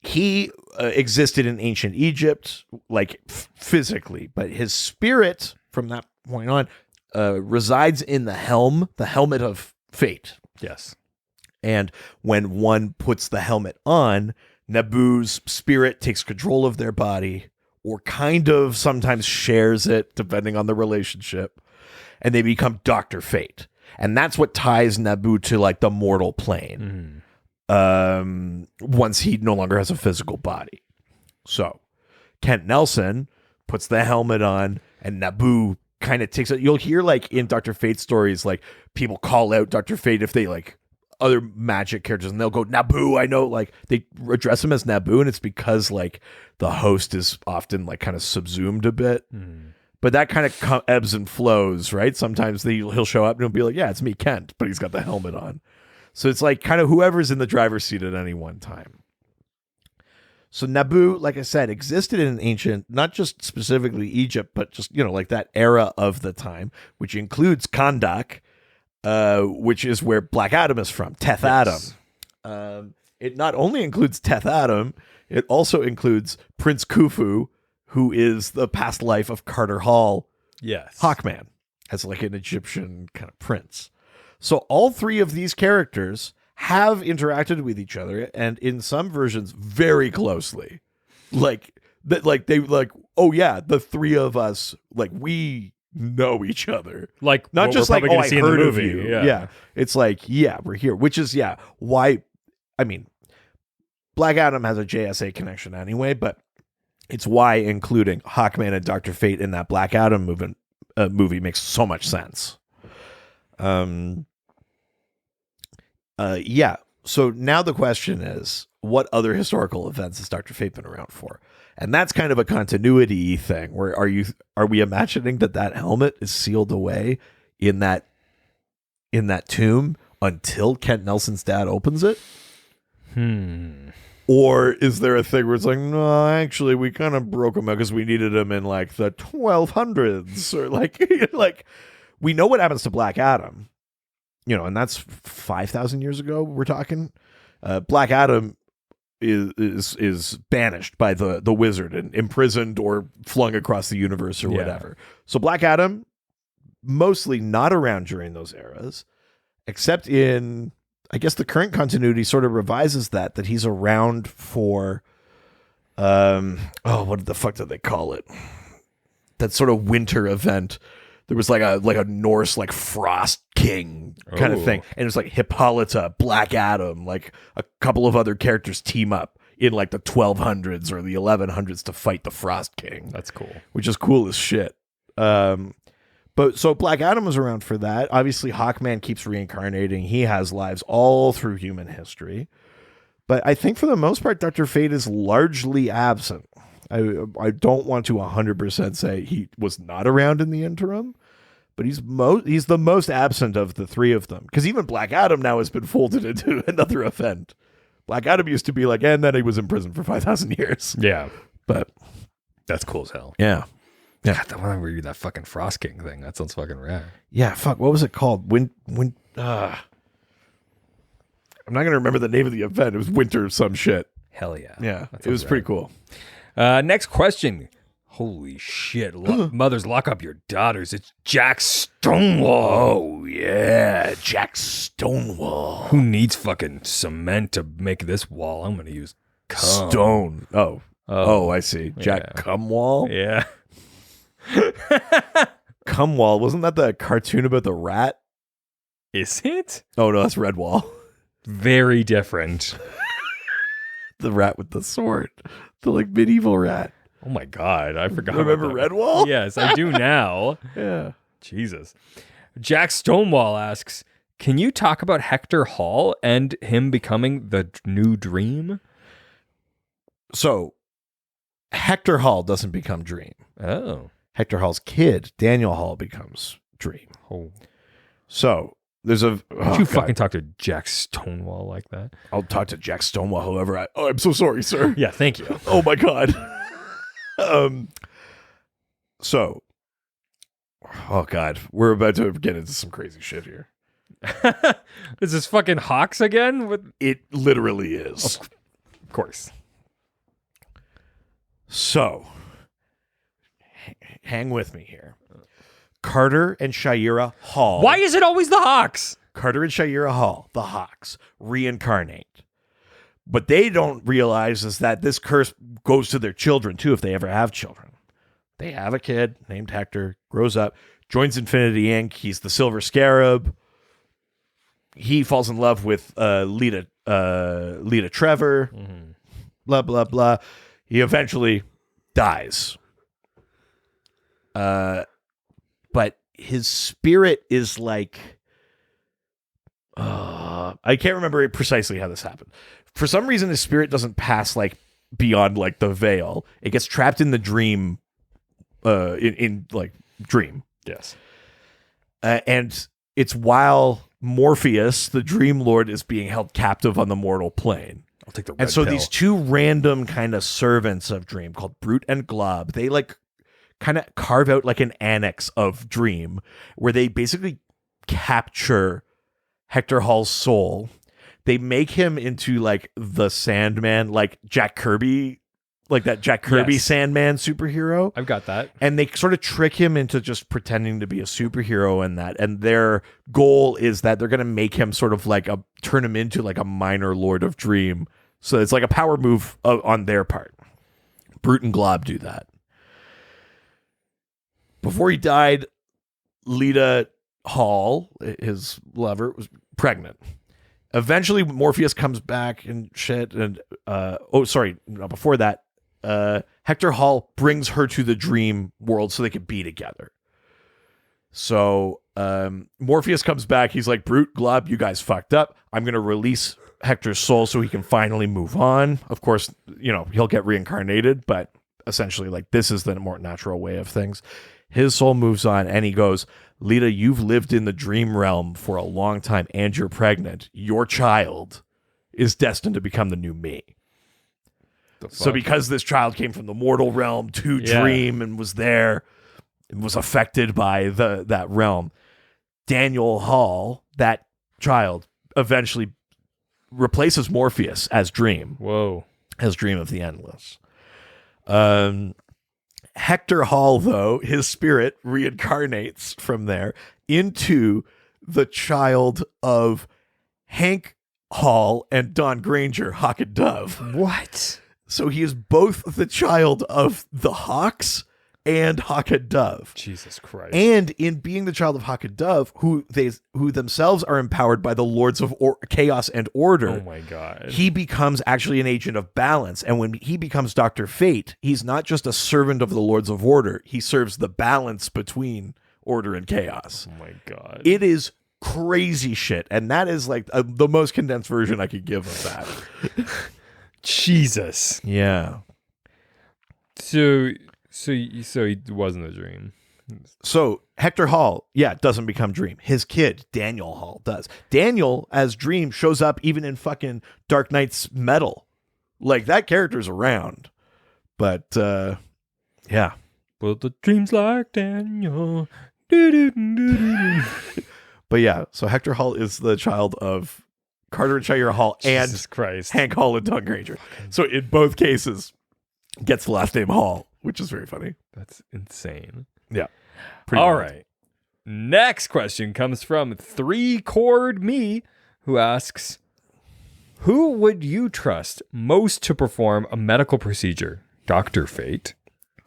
he existed in ancient Egypt, like physically, but his spirit from that point on resides in the helmet of fate. Yes. And when one puts the helmet on, Nabu's spirit takes control of their body, or kind of sometimes shares it, depending on the relationship. and they become Dr. Fate. And that's what ties Nabu to like the mortal plane. Once he no longer has a physical body. So Kent Nelson puts the helmet on, and Nabu kind of takes it. You'll hear like in Dr. Fate stories, like people call out Dr. Fate if they like other magic characters, and they'll go, Nabu, I know, like they address him as Nabu, and it's because like the host is often like kind of subsumed a bit. But that kind of ebbs and flows, right? Sometimes he'll show up and he'll be like, yeah, it's me, Kent, but he's got the helmet on. So it's like kind of whoever's in the driver's seat at any one time. So Nabu, like I said, existed in ancient, not just specifically Egypt, but just, like that era of the time, which includes Kandak, which is where Black Adam is from, Teth Adam. It not only includes Teth Adam, it also includes Prince Khufu, who is the past life of Carter Hall, Hawkman, as like an Egyptian kind of prince. So all three of these characters have interacted with each other, and in some versions very closely. Like that, like they like, oh yeah, the three of us, like we know each other. Like not just like, oh, I heard of you. Yeah. It's like, yeah, we're here. Which is why I mean Black Adam has a JSA connection anyway, but it's why including Hawkman and Dr. Fate in that Black Adam movie makes so much sense. So now the question is, what other historical events has Dr. Fate been around for? And that's kind of a continuity thing. Where are we imagining that helmet is sealed away in that tomb until Kent Nelson's dad opens it? Or is there a thing where it's like, no, actually, we kind of broke him out because we needed him in like the 1200s, or like we know what happens to Black Adam. And that's 5,000 years ago. We're talking. Black Adam is banished by the wizard and imprisoned or flung across the universe or whatever. So Black Adam, mostly not around during those eras, except in, I guess, the current continuity sort of revises that he's around for, what the fuck did they call it? That sort of winter event. There was like a Norse like frost king kind of thing, and it was like Hippolyta, Black Adam, like a couple of other characters team up in like the 1200s or the 1100s to fight the Frost King. That's cool, which is cool as shit. But so Black Adam was around for that. Obviously, Hawkman keeps reincarnating. He has lives all through human history, but I think for the most part, Dr. Fate is largely absent. I don't want to 100% say he was not around in the interim, but he's the most absent of the three of them. Because even Black Adam now has been folded into another event. Black Adam used to be like, and then he was in prison for 5,000 years. Yeah, but that's cool as hell. Yeah. God, the one where you that fucking Frost King thing. That sounds fucking rad. Yeah, fuck. What was it called? I'm not gonna remember the name of the event. It was winter some shit. Hell yeah. Yeah, it was pretty cool. Next question. Holy shit. Mothers, lock up your daughters. It's Jack Stonewall. Oh, yeah. Jack Stonewall. Who needs fucking cement to make this wall? I'm going to use cum. Stone. Oh, I see. Jack Cumwall? Yeah. Cumwall. Wasn't that the cartoon about the rat? Is it? Oh, no, that's Redwall. Very different. The rat with the sword. The like medieval rat. Oh my God, I forgot. Remember Redwall? Yes, I do now. Yeah. Jesus. Jack Stonewall asks, can you talk about Hector Hall and him becoming the new Dream? So, Hector Hall doesn't become Dream. Oh. Hector Hall's kid, Daniel Hall, becomes Dream. Oh. So, there's a... Don't you fucking talk to Jack Stonewall like that? I'll talk to Jack Stonewall, however I'm so sorry, sir. Yeah, thank you. Oh my God. So, oh God, we're about to get into some crazy shit here. Is this fucking Hawks again? It literally is. Of course. So, hang with me here. Carter and Shayera Hall. Why is it always the Hawks? Carter and Shayera Hall, the Hawks, reincarnate. What they don't realize is that this curse goes to their children too if they ever have children. They have a kid named Hector, grows up, joins Infinity Inc. He's the Silver Scarab. He falls in love with Lita Trevor. Mm-hmm. Blah, blah, blah. He eventually dies. But his spirit is like... I can't remember precisely how this happened. For some reason, his spirit doesn't pass like beyond like the veil. It gets trapped in the dream, in like dream. Yes. And it's while Morpheus, the Dream Lord, is being held captive on the mortal plane. I'll take the red And so pill. these two random kind of servants of Dream called Brute and Glob, they like kind of carve out like an annex of Dream where they basically capture Hector Hall's soul. They make him into like the Sandman, like Jack Kirby, like that Jack Kirby Yes. Sandman superhero. I've got that. And they sort of trick him into just pretending to be a superhero and that. And their goal is that they're going to make him sort of like turn him into like a minor Lord of Dream. So it's like a power move on their part. Brute and Glob do that. Before he died, Lita Hall, his lover, was pregnant. Eventually, Morpheus comes back and shit. And before that, Hector Hall brings her to the dream world so they could be together. So Morpheus comes back. He's like, Brute, Glob, you guys fucked up. I'm going to release Hector's soul so he can finally move on. Of course, he'll get reincarnated, but essentially, like, this is the more natural way of things. His soul moves on and he goes, Lita, you've lived in the dream realm for a long time and you're pregnant. Your child is destined to become the new me. So because this child came from the mortal realm to dream and was there and was affected by that realm, Daniel Hall, that child, eventually replaces Morpheus as Dream. Whoa. As Dream of the Endless. Hector Hall, though, his spirit reincarnates from there into the child of Hank Hall and Don Granger, Hawk and Dove. What? So he is both the child of the Hawks and Hawk and Dove. Jesus Christ. And in being the child of Hawk and Dove, who themselves are empowered by the Lords of Chaos and Order. Oh my God. He becomes actually an agent of balance. And when he becomes Dr. Fate, he's not just a servant of the Lords of Order. He serves the balance between order and chaos. Oh my God. It is crazy shit. And that is like the most condensed version I could give of that. Jesus. Yeah. So he wasn't a dream. So Hector Hall, doesn't become Dream. His kid, Daniel Hall, does. Daniel, as Dream, shows up even in fucking Dark Knight's Metal. Like, that character's around. But, yeah. Well, the dreams like Daniel. But yeah, so Hector Hall is the child of Carter and Shire Hall and Jesus Christ. Hank Hall and Don Granger. So in both cases, gets the last name Hall, which is very funny. That's insane. Yeah. All right. Next question comes from 3-Chord Me, who asks, who would you trust most to perform a medical procedure? Dr. Fate,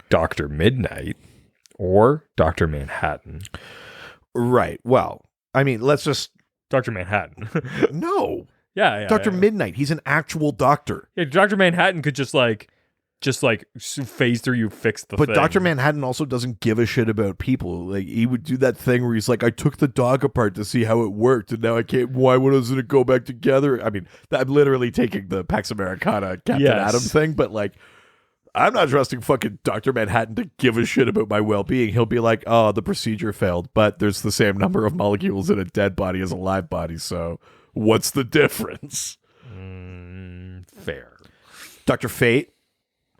Dr. Midnight, or Dr. Manhattan? Right. Well, I mean, let's just... Dr. Manhattan. No. Yeah. Dr. Midnight. He's an actual doctor. Yeah, Dr. Manhattan could just phase through you, fix the thing. But Dr. Manhattan also doesn't give a shit about people. Like, he would do that thing where he's like, I took the dog apart to see how it worked, and now I can't, why doesn't it go back together? I mean, I'm literally taking the Pax Americana Captain Adam thing, but like, I'm not trusting fucking Dr. Manhattan to give a shit about my well-being. He'll be like, oh, the procedure failed, but there's the same number of molecules in a dead body as a live body, so what's the difference? Fair. Dr. Fate.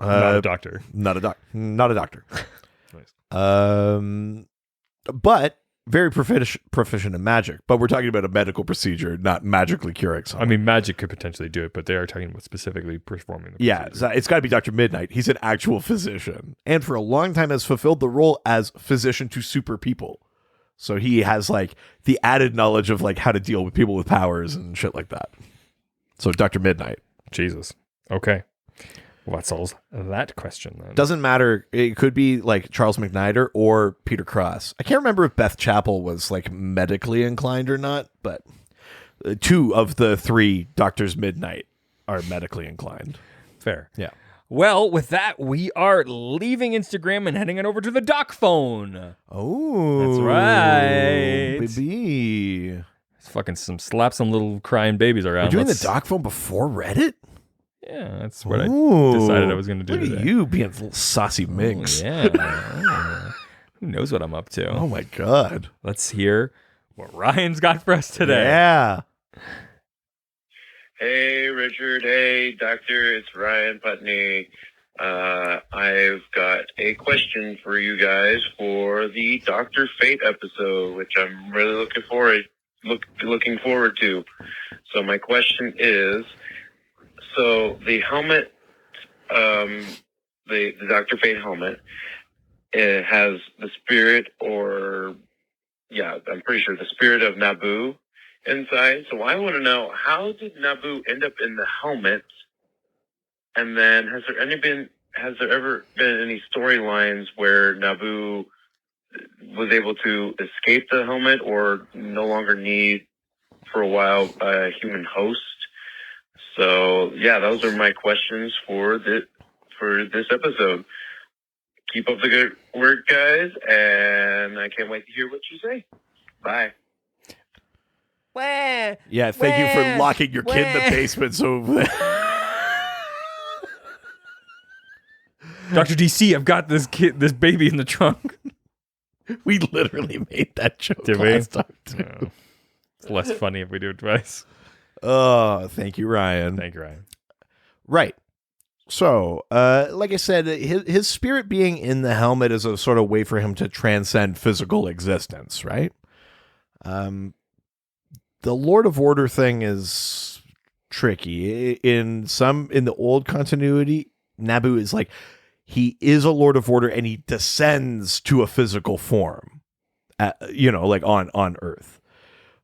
Not a doctor. Not a doctor. Nice. But very proficient in magic. But we're talking about a medical procedure, not magically curing someone. I mean, magic could potentially do it, but they are talking about specifically performing the procedure. So it's got to be Dr. Midnight. He's an actual physician. And for a long time has fulfilled the role as physician to super people. So he has like the added knowledge of like how to deal with people with powers and shit like that. So Dr. Midnight. Jesus. Okay. What solves that question then? Doesn't matter. It could be like Charles McNider or Peter Cross. I can't remember if Beth Chappell was like medically inclined or not, but 2 of the 3 Doctors Midnight are medically inclined. Fair. Yeah. Well, with that, we are leaving Instagram and heading on over to the doc phone. Oh, That's right. baby. Fucking slap some little crying babies around. We're doing the doc phone before Reddit? Yeah, that's what I decided I was going to do Look today. at you being a little saucy minx. Oh, yeah. Who knows what I'm up to? Oh, my God. Let's hear what Ryan's got for us today. Yeah. Hey, Richard. Hey, Doctor. It's Ryan Putney. I've got a question for you guys for the Dr. Fate episode, which I'm really looking forward to. So my question is, so the helmet, the Dr. Fate helmet, it has the spirit I'm pretty sure the spirit of Nabu inside. So I want to know, how did Nabu end up in the helmet? And then has there ever been any storylines where Nabu was able to escape the helmet or no longer need for a while a human host? So yeah, those are my questions for this episode. Keep up the good work, guys, and I can't wait to hear what you say. Bye. Yeah, thank you for locking your kid in the basement. So Dr. DC, I've got this baby in the trunk. we literally made that joke Did we? last time, too. No. It's less funny if we do it twice. Oh, thank you, Ryan. Thank you, Ryan. Right. So, like I said, his spirit being in the helmet is a sort of way for him to transcend physical existence, right? The Lord of Order thing is tricky. In the old continuity, Nabu is like, he is a Lord of Order and he descends to a physical form, like on Earth.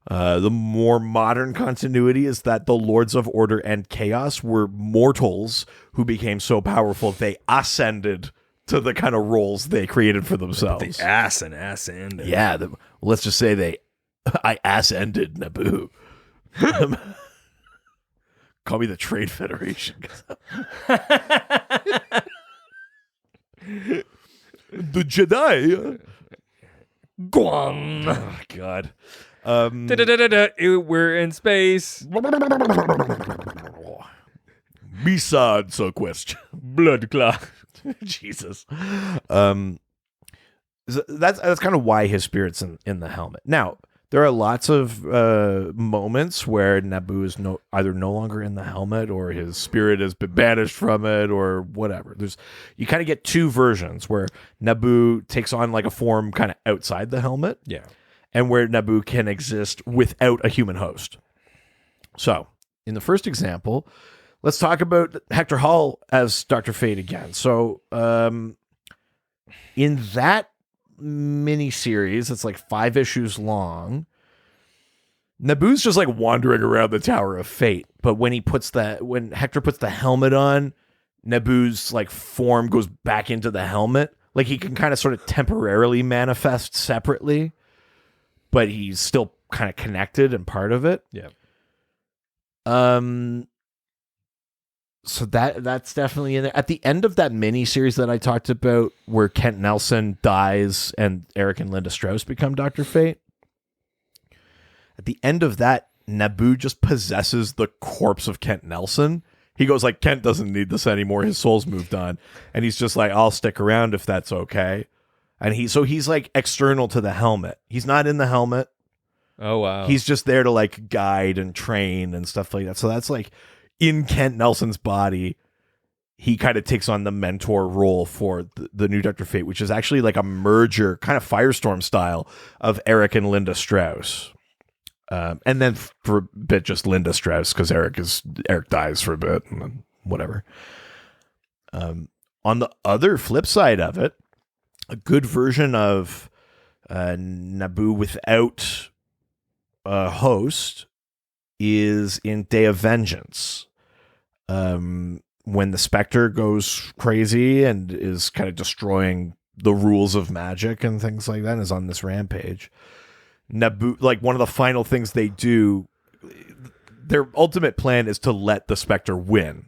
The more modern continuity is that the Lords of Order and Chaos were mortals who became so powerful they ascended to the kind of roles they created for themselves. The ass ended. Yeah, let's just say I ass-ended Nabu. Call me the Trade Federation. The Jedi. Guam. Oh, God. We're in space. Besides a question. Blood clot. Jesus. That's kind of why his spirit's in the helmet. Now, there are lots of moments where Nabu is either no longer in the helmet or his spirit has been banished from it or whatever. You kind of get 2 versions where Nabu takes on like a form kind of outside the helmet. Yeah. And where Nabu can exist without a human host. So, in the first example, let's talk about Hector Hall as Dr. Fate again. So, in that mini-series, it's like 5 issues long, Nabu's just like wandering around the Tower of Fate. But when Hector puts the helmet on, Nabu's like form goes back into the helmet. Like he can kind of sort of temporarily manifest separately, but he's still kind of connected and part of it. Yeah. So that's definitely in there. At the end of that mini series that I talked about, where Kent Nelson dies and Eric and Linda Strauss become Dr. Fate, at the end of that, Nabu just possesses the corpse of Kent Nelson. He goes like, Kent doesn't need this anymore. His soul's moved on. And he's just like, I'll stick around if that's okay. And he's like external to the helmet. He's not in the helmet. Oh, wow. He's just there to like guide and train and stuff like that. So that's like in Kent Nelson's body, he kind of takes on the mentor role for the new Dr. Fate, which is actually like a merger, kind of Firestorm style, of Eric and Linda Strauss. And then for a bit, just Linda Strauss, because Eric dies for a bit and then whatever. On the other flip side of it, a good version of Nabu without a host is in Day of Vengeance. when the Spectre goes crazy and is kind of destroying the rules of magic and things like that, and is on this rampage. Nabu, like one of the final things they do, their ultimate plan is to let the Spectre win,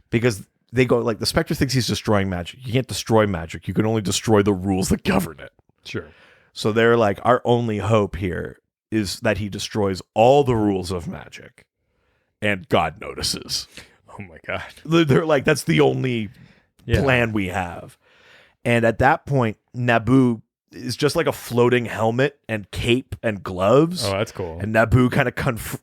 because they go like, the Spectre thinks he's destroying magic. You can't destroy magic. You can only destroy the rules that govern it. Sure. So they're like, our only hope here is that he destroys all the rules of magic, and God notices. Oh my God. They're like, that's the only plan we have. And at that point, Nabu is just like a floating helmet and cape and gloves. Oh, that's cool. And Nabu kind of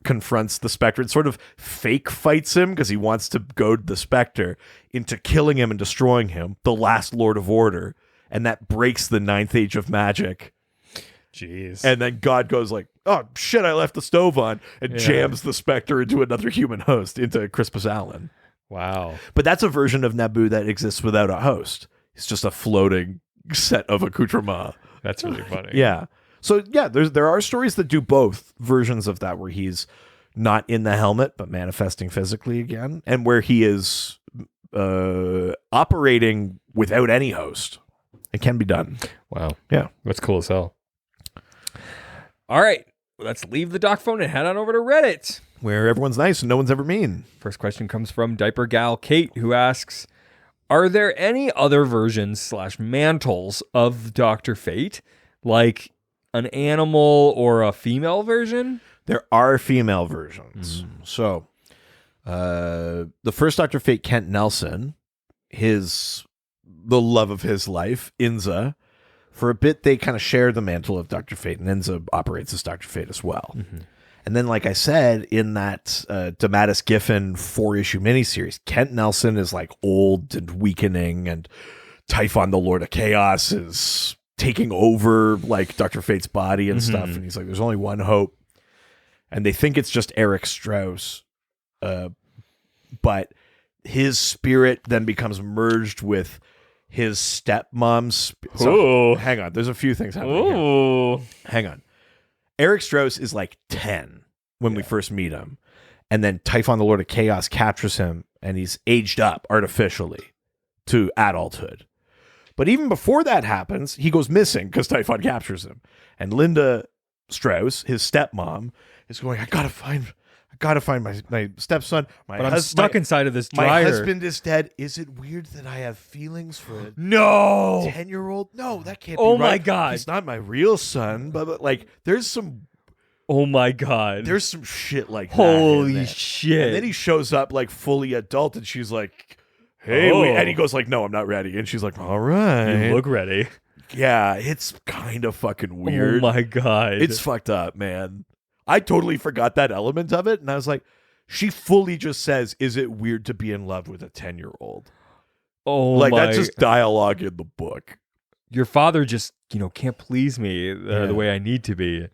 confronts the Spectre and sort of fake fights him, because he wants to goad the Spectre into killing him and destroying him, the last Lord of Order. And that breaks the 9th Age of Magic. Jeez. And then God goes like, oh shit, I left the stove on, and jams the Spectre into another human host, into Crispus Allen. Wow. But that's a version of Nabu that exists without a host. It's just a floating set of accoutrements. That's really funny. Yeah. So yeah, there are stories that do both versions of that, where he's not in the helmet but manifesting physically again, and where he is operating without any host. It can be done. Wow. Yeah. That's cool as hell. All right. Let's leave the doc phone and head on over to Reddit, Where everyone's nice and no one's ever mean. First question comes from Diaper Gal Kate, who asks, are there any other versions / mantles of Dr. Fate, like an animal or a female version? There are female versions. So, the first Dr. Fate, Kent Nelson, the love of his life, Inza, for a bit they kind of share the mantle of Dr. Fate, and Inza operates as Dr. Fate as well. And then, like I said, in that Dematis Giffen 4-issue miniseries, Kent Nelson is like old and weakening, and Typhon, the Lord of Chaos, is taking over like Dr. Fate's body and stuff. And he's like, there's only one hope. And they think it's just Eric Strauss. But his spirit then becomes merged with his stepmom's. So, hang on. There's a few things happening here. Hang on. Eric Strauss is like 10 when we first meet him. And then Typhon, the Lord of Chaos, captures him, and he's aged up artificially to adulthood. But even before that happens, he goes missing because Typhon captures him. And Linda Strauss, his stepmom, is going, I gotta find my stepson. I'm stuck inside of this dryer. My husband is dead. Is it weird that I have feelings for a No. 10-year-old? No, that can't be Oh right. my God. He's not my real son. But like, there's some Oh my God. There's some shit like that. Holy shit. And then he shows up like fully adult, and she's like, hey, and he goes like, no, I'm not ready. And she's like, all right. You look ready. Yeah, it's kind of fucking weird. Oh my God. It's fucked up, man. I totally forgot that element of it, and I was like, she fully just says, is it weird to be in love with a 10-year-old? Oh like, my. that's just dialogue in the book. Your father just, can't please me the way I need to be.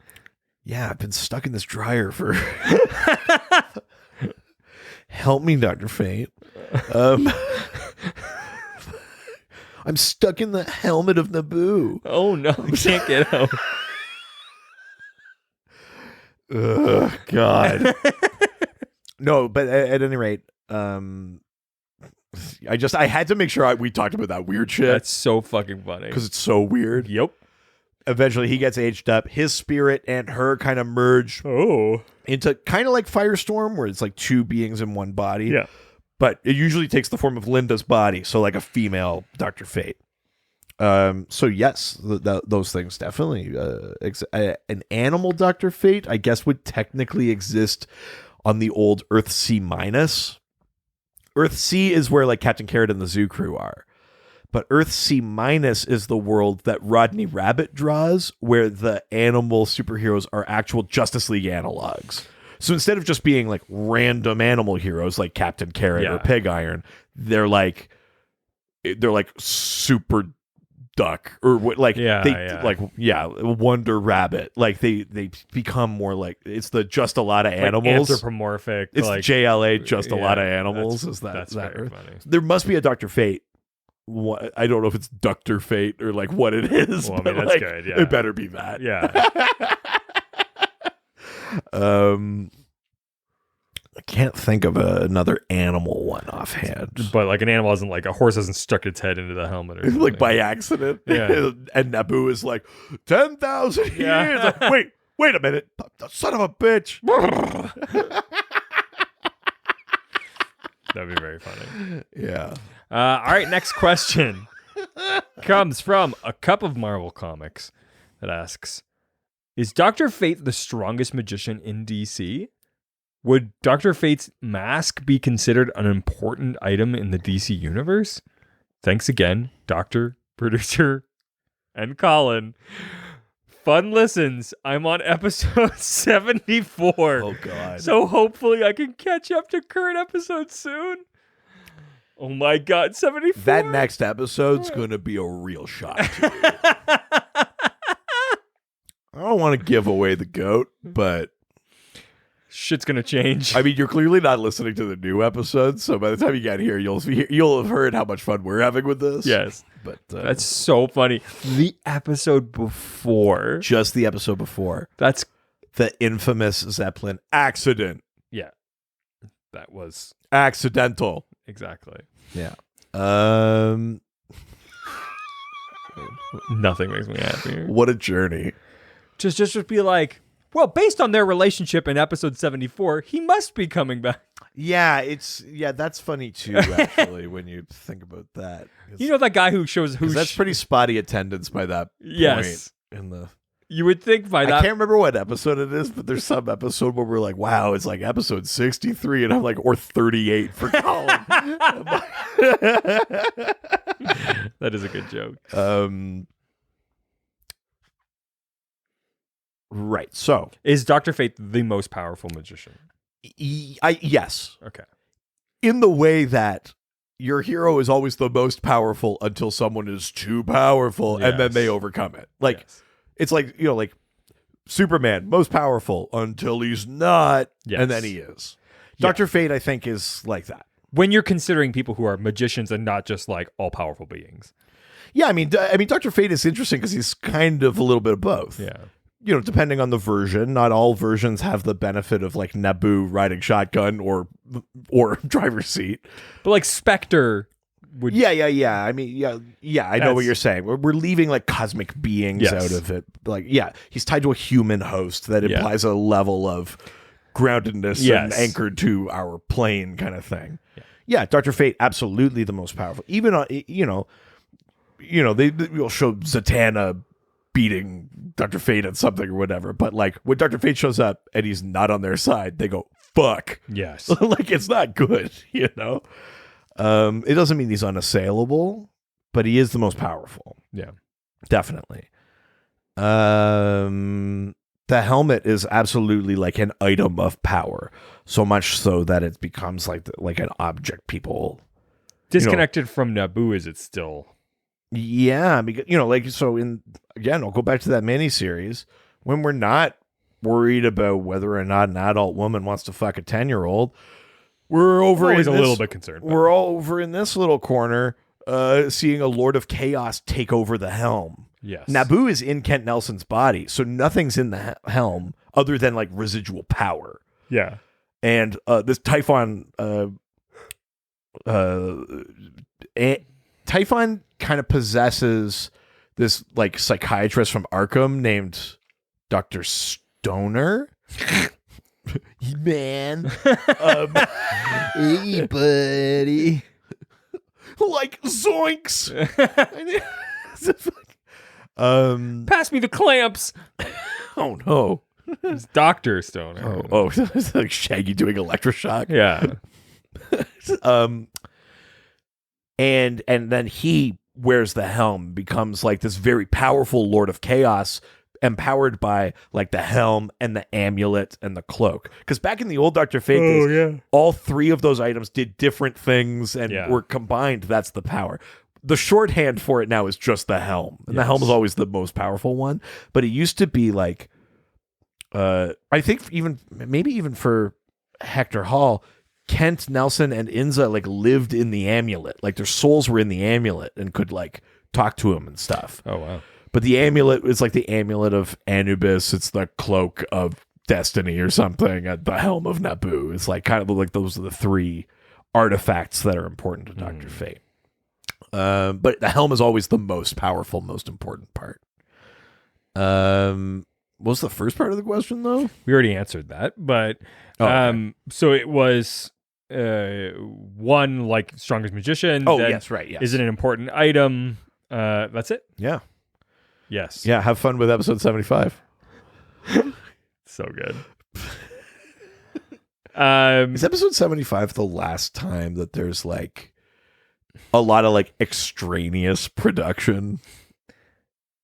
Yeah, I've been stuck in this dryer for... Help me, Dr. Fate. I'm stuck in the helmet of Nabu. Oh no, I can't get out. Ugh, God. No, but at any rate, I had to make sure we talked about that weird shit. That's so fucking funny. Because it's so weird. Yep. Eventually, he gets aged up. His spirit and her kind of merge into kind of like Firestorm, where it's like two beings in one body. Yeah. But it usually takes the form of Linda's body, so like a female Dr. Fate. So yes, those things definitely. An animal Dr. Fate, I guess, would technically exist on the old Earth C minus. Earth C is where like Captain Carrot and the Zoo Crew are. But Earth C minus is the world that Rodney Rabbit draws, where the animal superheroes are actual Justice League analogs. So instead of just being like random animal heroes like Captain Carrot or Pig Iron, they're like Super Duck or what? Like Wonder Rabbit. Like they become more like it's the just a lot of animals, anthropomorphic. It's like, JLA, just a lot of animals. That's very funny. There must be a Dr. Fate. I don't know if it's Dr. Fate or like what it is. Well, I but mean, that's good. Yeah, it better be that. Yeah. I can't think of another animal one offhand. But like an animal hasn't, like a horse hasn't stuck its head into the helmet or something. Like by accident. Yeah. And Nabu is like, 10,000 years. Yeah. Like, wait a minute. Son of a bitch. That'd be very funny. Yeah. All right, next question comes from A Cup of Marvel Comics that asks, is Dr. Fate the strongest magician in DC? Would Dr. Fate's mask be considered an important item in the DC universe? Thanks again, Dr. Producer and Colin. Fun listens. I'm on episode 74. Oh, God. So hopefully I can catch up to current episodes soon. Oh my God, 74. That next episode's going to be a real shock to you. I don't want to give away the goat, but shit's gonna change. I mean, you're clearly not listening to the new episodes, so by the time you get here, you'll have heard how much fun we're having with this. Yes, but that's so funny. The episode before, just the episode before, that's the infamous Zeppelin accident. Yeah, that was accidental. Exactly. Yeah. Nothing makes me happier. What a journey. Just be like, well, based on their relationship in episode 74, he must be coming back. Yeah, that's funny too, actually, when you think about that. You know that guy who shows that's pretty spotty attendance by that yes. point in the You would think by that. I can't remember what episode it is, but there's some episode where we're like, wow, it's like episode 63, and I'm like, or 38 for Colin. That is a good joke. Right. So, is Dr. Fate the most powerful magician? Yes. Okay. In the way that your hero is always the most powerful until someone is too powerful, and then they overcome it. Like, it's like, like Superman, most powerful until he's not, and then he is. Dr. Fate, I think, is like that. When you're considering people who are magicians and not just like all powerful beings. Yeah, I mean, Dr. Fate is interesting because he's kind of a little bit of both. Yeah. Depending on the version, not all versions have the benefit of like Nabu riding shotgun or driver's seat. But like Spectre would. Yeah. I mean, I know what you're saying. We're leaving like cosmic beings out of it. Like, he's tied to a human host that implies a level of groundedness and anchored to our plane kind of thing. Yeah, Dr. Fate, absolutely the most powerful. Even on, they'll show Zatanna beating Dr. Fate at something or whatever, but like when Dr. Fate shows up and he's not on their side, they go, fuck. Yes. Like, it's not good, It doesn't mean he's unassailable, but he is the most powerful. Yeah. Definitely. The helmet is absolutely like an item of power, so much so that it becomes like an object people disconnected from Nabu. Is it still? Yeah, because I'll go back to that miniseries when we're not worried about whether or not an adult woman wants to fuck a 10-year-old. We're always a little bit concerned. We're all over in this little corner, seeing a Lord of Chaos take over the helm. Yes, Nabu is in Kent Nelson's body, so nothing's in the helm other than like residual power. Yeah, and this Typhon, Typhon kind of possesses this like psychiatrist from Arkham named Dr. Stoner. Man. Hey, buddy. Like, zoinks. Pass me the clamps. Oh, no. It's Dr. Stoner. Oh, it's like Shaggy doing electroshock. Yeah. And then he wears the helm, becomes like this very powerful Lord of Chaos, empowered by like the helm and the amulet and the cloak. Because back in the old Dr. Fate days, all three of those items did different things and were combined. That's the power. The shorthand for it now is just the helm. And the helm is always the most powerful one. But it used to be like, I think maybe even for Hector Hall, Kent, Nelson, and Inza like lived in the amulet. Like their souls were in the amulet and could like talk to him and stuff. Oh, wow. But the amulet is like the amulet of Anubis. It's the cloak of destiny or something at the helm of Nabu. It's like kind of like those are the 3 artifacts that are important to Dr. Fate. But the helm is always the most powerful, most important part. What was the first part of the question, though? We already answered that, but okay. So it was 1, like strongest magician. Oh, then yes, right, yes. Is it an important item? That's it? Yeah. Yes. Yeah, have fun with episode 75. So good. Is episode 75 the last time that there's like a lot of like extraneous production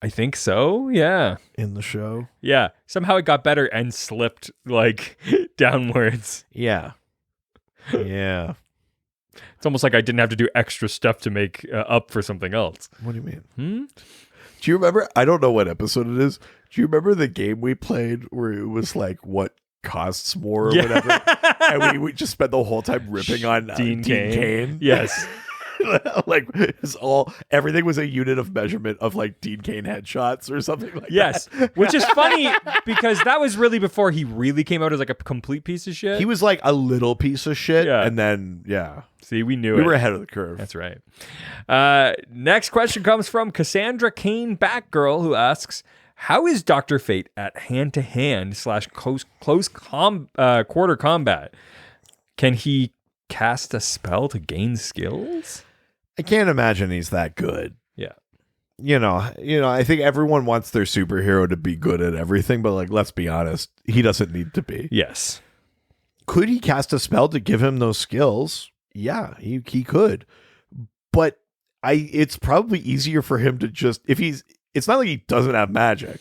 I think so. Yeah. in the show? Yeah. Somehow it got better and slipped like downwards. Yeah. Yeah. It's almost like I didn't have to do extra stuff to make up for something else. What do you mean? Do you remember? I don't know what episode it is. Do you remember the game we played where it was like what costs more or whatever? And we just spent the whole time ripping on Dean Cain. Yes. Like it's everything was a unit of measurement of like Dean Cain headshots or something like Yes. that. Which is funny because that was really before he really came out as like a complete piece of shit. He was like a little piece of shit. Yeah. And then, yeah. See, we knew We it. were ahead of the curve. That's right. Next question comes from Cassandra Kane Batgirl, who asks, how is Dr. Fate at hand-to-hand / close quarter combat? Can he cast a spell to gain skills? I can't imagine he's that good. Yeah. You know, I think everyone wants their superhero to be good at everything, but like, let's be honest, he doesn't need to be. Yes. Could he cast a spell to give him those skills? Yeah, he could. But it's probably easier for him to just, it's not like he doesn't have magic.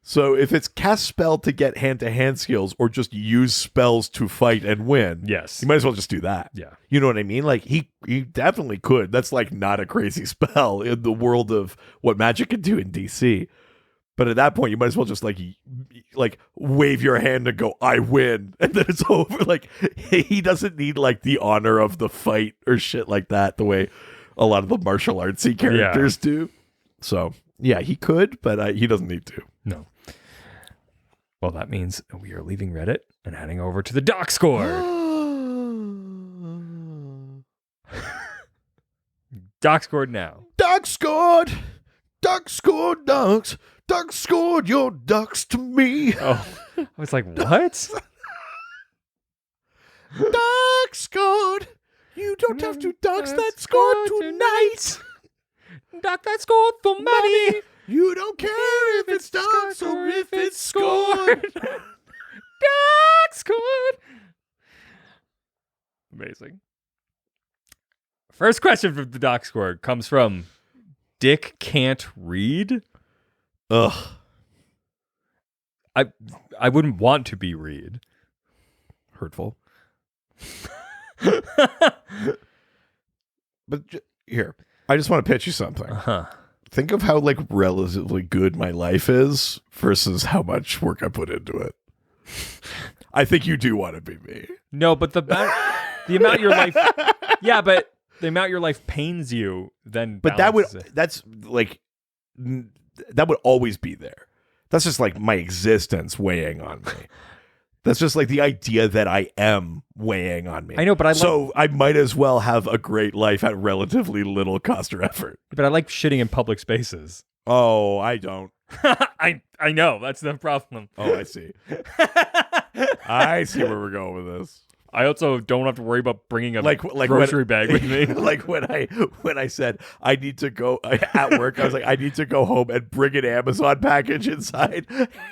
So if it's cast spell to get hand-to-hand skills or just use spells to fight and win, Yes. you might as well just do that. Yeah. You know what I mean? Like he definitely could. That's like not a crazy spell in the world of what magic can do in DC. But at that point, you might as well just like wave your hand and go, I win. And then it's over. Like he doesn't need like the honor of the fight or shit like that the way a lot of the martial artsy characters do. So yeah, he could, but he doesn't need to. No. Well, that means we are leaving Reddit and heading over to the doc score. Doc scored now. Doc scored. Doc scored ducks. Doc scored your ducks to me. Oh, I was like, what? Doc scored. You don't have to ducks that scored tonight. Doc that scored for money. You don't care if it's ducks or if it's scored. Doc scored. Amazing. First question from the doc score comes from Dick Can't Read. Ugh. I wouldn't want to be Read. Hurtful. But here, I just want to pitch you something. Uh-huh. Think of how like relatively good my life is versus how much work I put into it. I think you do want to be me. No, but the amount your life, yeah, but the amount your life pains you, then. But that would always be there. That's just like my existence weighing on me. That's just like the idea that I am weighing on me. I know, but I might as well have a great life at relatively little cost or effort. But I like shitting in public spaces. Oh, I don't. I know, that's the problem. Oh, I see. I see where we're going with this. I also don't have to worry about bringing a like grocery bag with me. Like when I said I need to go at work, I was like, I need to go home and bring an Amazon package inside,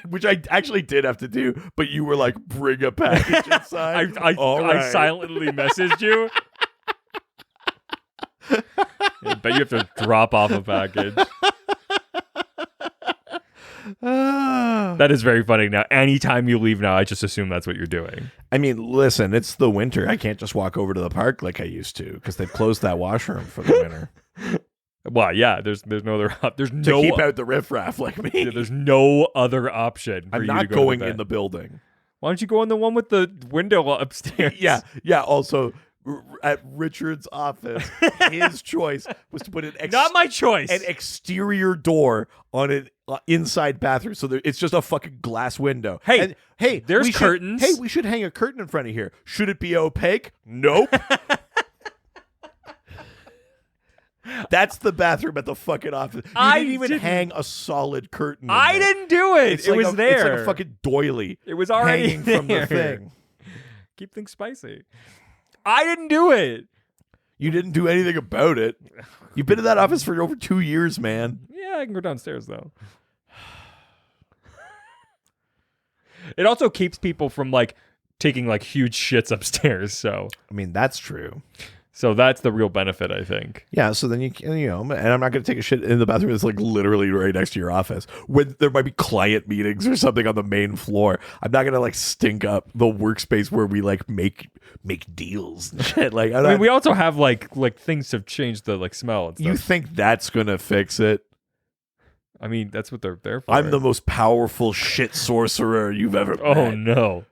which I actually did have to do. But you were like, bring a package inside. I silently messaged you. I bet you have to drop off a package. That is very funny. Now, anytime you leave now, I just assume that's what you're doing. I mean, listen, it's the winter. I can't just walk over to the park like I used to because they've closed that washroom for the winter. Well, yeah, there's no other there's to no keep out the riffraff like me. Yeah, there's no other option. I'm you not to go going to in the building. Why don't you go in the one with the window upstairs? Yeah. Also, at Richard's office, his choice was to put not my choice. an exterior door on inside bathroom, so it's just a fucking glass window. Hey, and, hey, there's curtains. We should hang a curtain in front of here. Should it be opaque? Nope. That's the bathroom at the fucking office. You didn't even hang a solid curtain. I didn't do it. It was there. It's like a fucking doily. It was already hanging from the thing. Keep things spicy. I didn't do it. You didn't do anything about it. You've been in that office for over 2 years, man. Yeah, I can go downstairs though. It also keeps people from like taking like huge shits upstairs. So I mean, that's true. So that's the real benefit, I think. Yeah, so then you know, and I'm not going to take a shit in the bathroom that's like literally right next to your office. When there might be client meetings or something on the main floor, I'm not going to like stink up the workspace where we like make deals and shit. Like, I mean, we also have like things to change the like smell and stuff. You think that's going to fix it? I mean, that's what they're there for. I'm the most powerful shit sorcerer you've ever met. Oh no.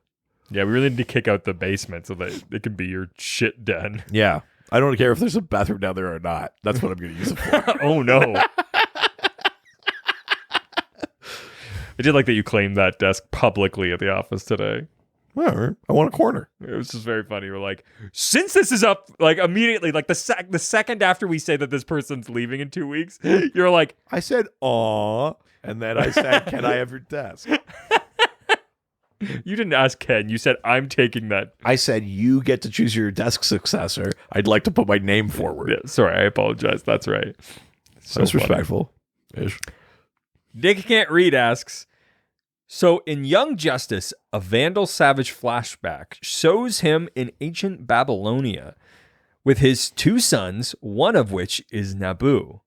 Yeah, we really need to kick out the basement so that it can be your shit den. Yeah. I don't care if there's a bathroom down there or not. That's what I'm going to use it for. Oh, no. I did like that you claimed that desk publicly at the office today. Whatever. I want a corner. It was just very funny. We're like, since this is up, like immediately, like the second after we say that this person's leaving in 2 weeks, you're like, I said, aw. And then I said, can I have your desk? You didn't ask Ken. You said, I'm taking that. I said, you get to choose your desk successor. I'd like to put my name forward. Yeah, sorry, I apologize. That's right. So that's respectful. Ish. Nick Can't Read asks, so in Young Justice, a Vandal Savage flashback shows him in ancient Babylonia with his 2 sons, one of which is Nabu.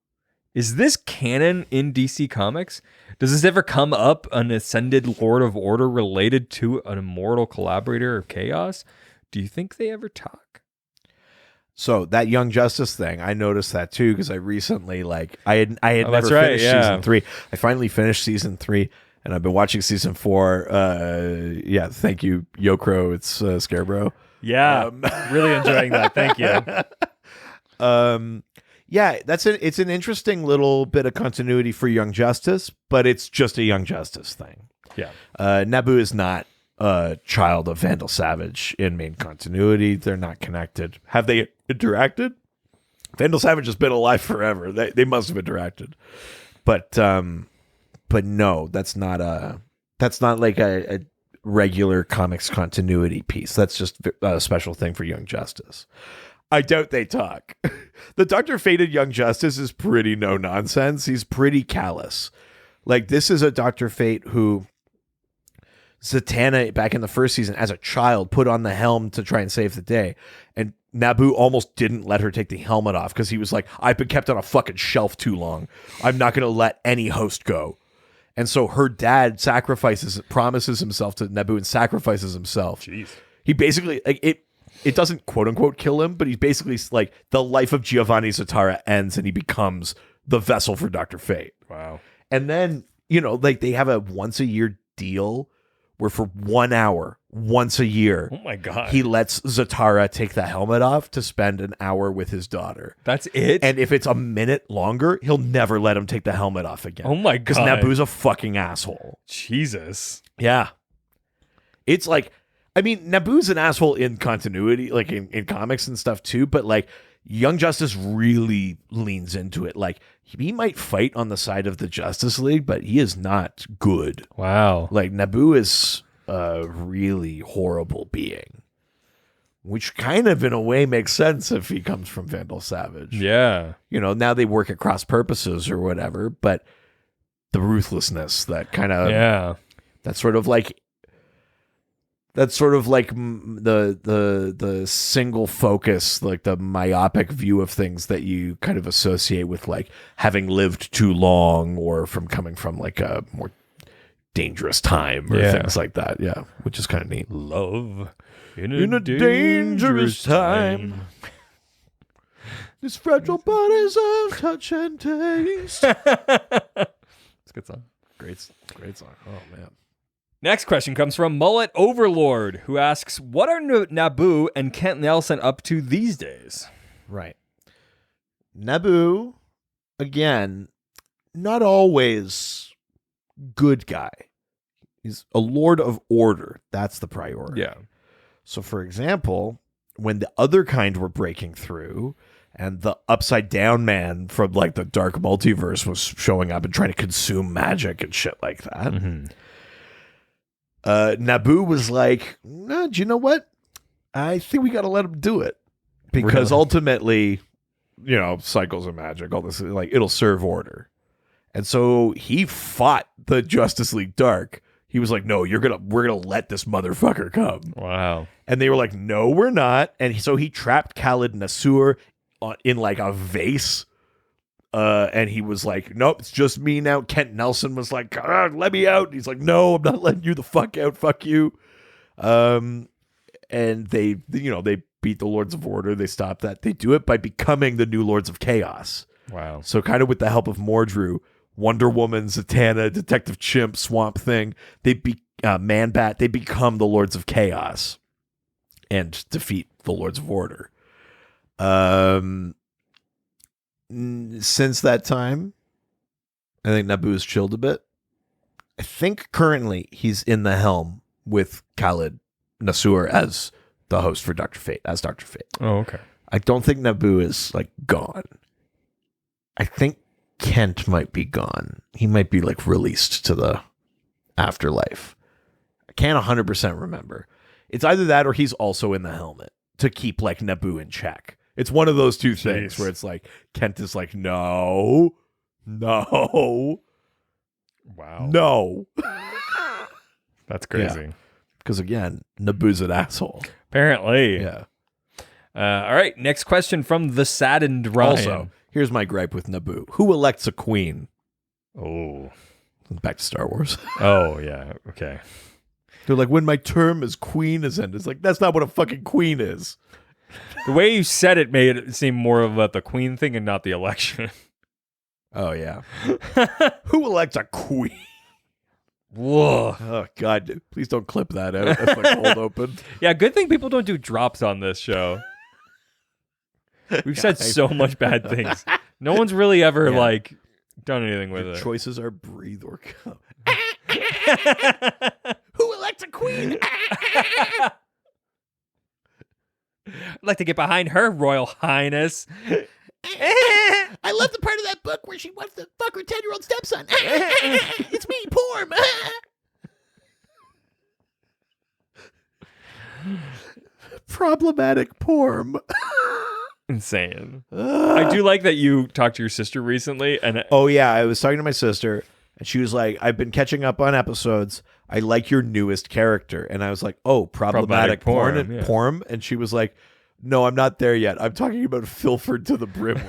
Is this canon in DC Comics? Does this ever come up, an ascended Lord of Order related to an immortal collaborator of Chaos? Do you think they ever talk? So that Young Justice thing, I noticed that too because I recently, I had never finished season 3. I finally finished season 3, and I've been watching season 4. Yeah, thank you, Yokro. It's Scarebro. Yeah, really enjoying that. Thank you. Yeah, it's an interesting little bit of continuity for Young Justice, but it's just a Young Justice thing. Yeah. Nabu is not a child of Vandal Savage in main continuity. They're not connected. Have they interacted? Vandal Savage has been alive forever. They must have interacted. But no, that's not like a regular comics continuity piece. That's just a special thing for Young Justice. I doubt they talk. The Dr. Fate in Young Justice is pretty no nonsense. He's pretty callous. Like, this is a Dr. Fate who Zatanna, back in the first season, as a child, put on the helm to try and save the day. And Nabu almost didn't let her take the helmet off because he was like, I've been kept on a fucking shelf too long. I'm not going to let any host go. And so her dad promises himself to Nabu and sacrifices himself. Jeez. He basically, it doesn't quote unquote kill him, but he's basically like the life of Giovanni Zatara ends and he becomes the vessel for Dr. Fate. Wow. And then, they have a once a year deal where for 1 hour, once a year, oh my God, he lets Zatara take the helmet off to spend an hour with his daughter. That's it? And if it's a minute longer, he'll never let him take the helmet off again. Oh my God. Because Nabu's a fucking asshole. Jesus. Yeah. It's like, I mean, Nabu's an asshole in continuity, like in comics and stuff too, but like Young Justice really leans into it. Like, he might fight on the side of the Justice League, but he is not good. Wow. Like, Nabu is a really horrible being, which kind of in a way makes sense if he comes from Vandal Savage. Yeah. Now they work at cross purposes or whatever, but the ruthlessness, that kind of, yeah, that's sort of like the single focus, like the myopic view of things that you kind of associate with like having lived too long or from coming from like a more dangerous time or things like that. Yeah, which is kind of neat. Love in a dangerous time. These fragile bodies of touch and taste. It's a good song. Great song. Oh man. Next question comes from Mullet Overlord, who asks, what are Nabu and Kent Nelson up to these days? Right. Nabu, again, not always good guy. He's a lord of order. That's the priority. Yeah. So, for example, when the other kind were breaking through and the upside down man from like the dark multiverse was showing up and trying to consume magic and shit like that, Nabu was like, no, do you know what? I think we got to let him do it because ultimately, cycles of magic, all this, like, it'll serve order. And so he fought the Justice League Dark. He was like, no, we're gonna let this motherfucker come. Wow. And they were like, no, we're not. And so he trapped Khalid Nasur in like a vase. And he was like, nope, it's just me now. Kent Nelson was like, let me out. And he's like, no, I'm not letting you the fuck out. Fuck you. And they beat the Lords of Order. They stopped that. They do it by becoming the new Lords of Chaos. Wow. So kind of with the help of Mordru, Wonder Woman, Zatanna, Detective Chimp, Swamp Thing, Man-Bat, they become the Lords of Chaos and defeat the Lords of Order. Since that time, I think Nabu's chilled a bit. I think currently he's in the helm with Khalid Nasur as the host for Dr. Fate, as Dr. Fate. Oh, okay. I don't think Nabu is like gone. I think Kent might be gone. He might be like released to the afterlife. I can't 100% remember. It's either that or he's also in the helmet to keep like Nabu in check. It's one of those two things where it's like Kent is like, no. Wow. No. That's crazy. Because again, Nabu's an asshole. Apparently. Yeah. All right. Next question from the saddened Ryan. Also, here's my gripe with Nabu. Who elects a queen? Oh. Back to Star Wars. Oh, yeah. Okay. They're like, when my term as queen is ended. It's like, that's not what a fucking queen is. The way you said it made it seem more about the queen thing and not the election. Oh, yeah. Who elects a queen? Whoa. Oh, God. Dude. Please don't clip that out. That's like cold open. Yeah, good thing people don't do drops on this show. We've said so much bad things. No one's really ever like done anything with Your it. choices are breathe or come. Who elects a queen? I'd like to get behind her, Royal Highness. I love the part of that book where she wants to fuck her 10-year-old stepson. It's me, Porm. Problematic Porm. Insane. I do like that you talked to your sister recently. And oh, yeah. I was talking to my sister, and she was like, I've been catching up on episodes. I like your newest character. And I was like, oh, problematic Porm. And she was like, no, I'm not there yet. I'm talking about Filford to the Brim.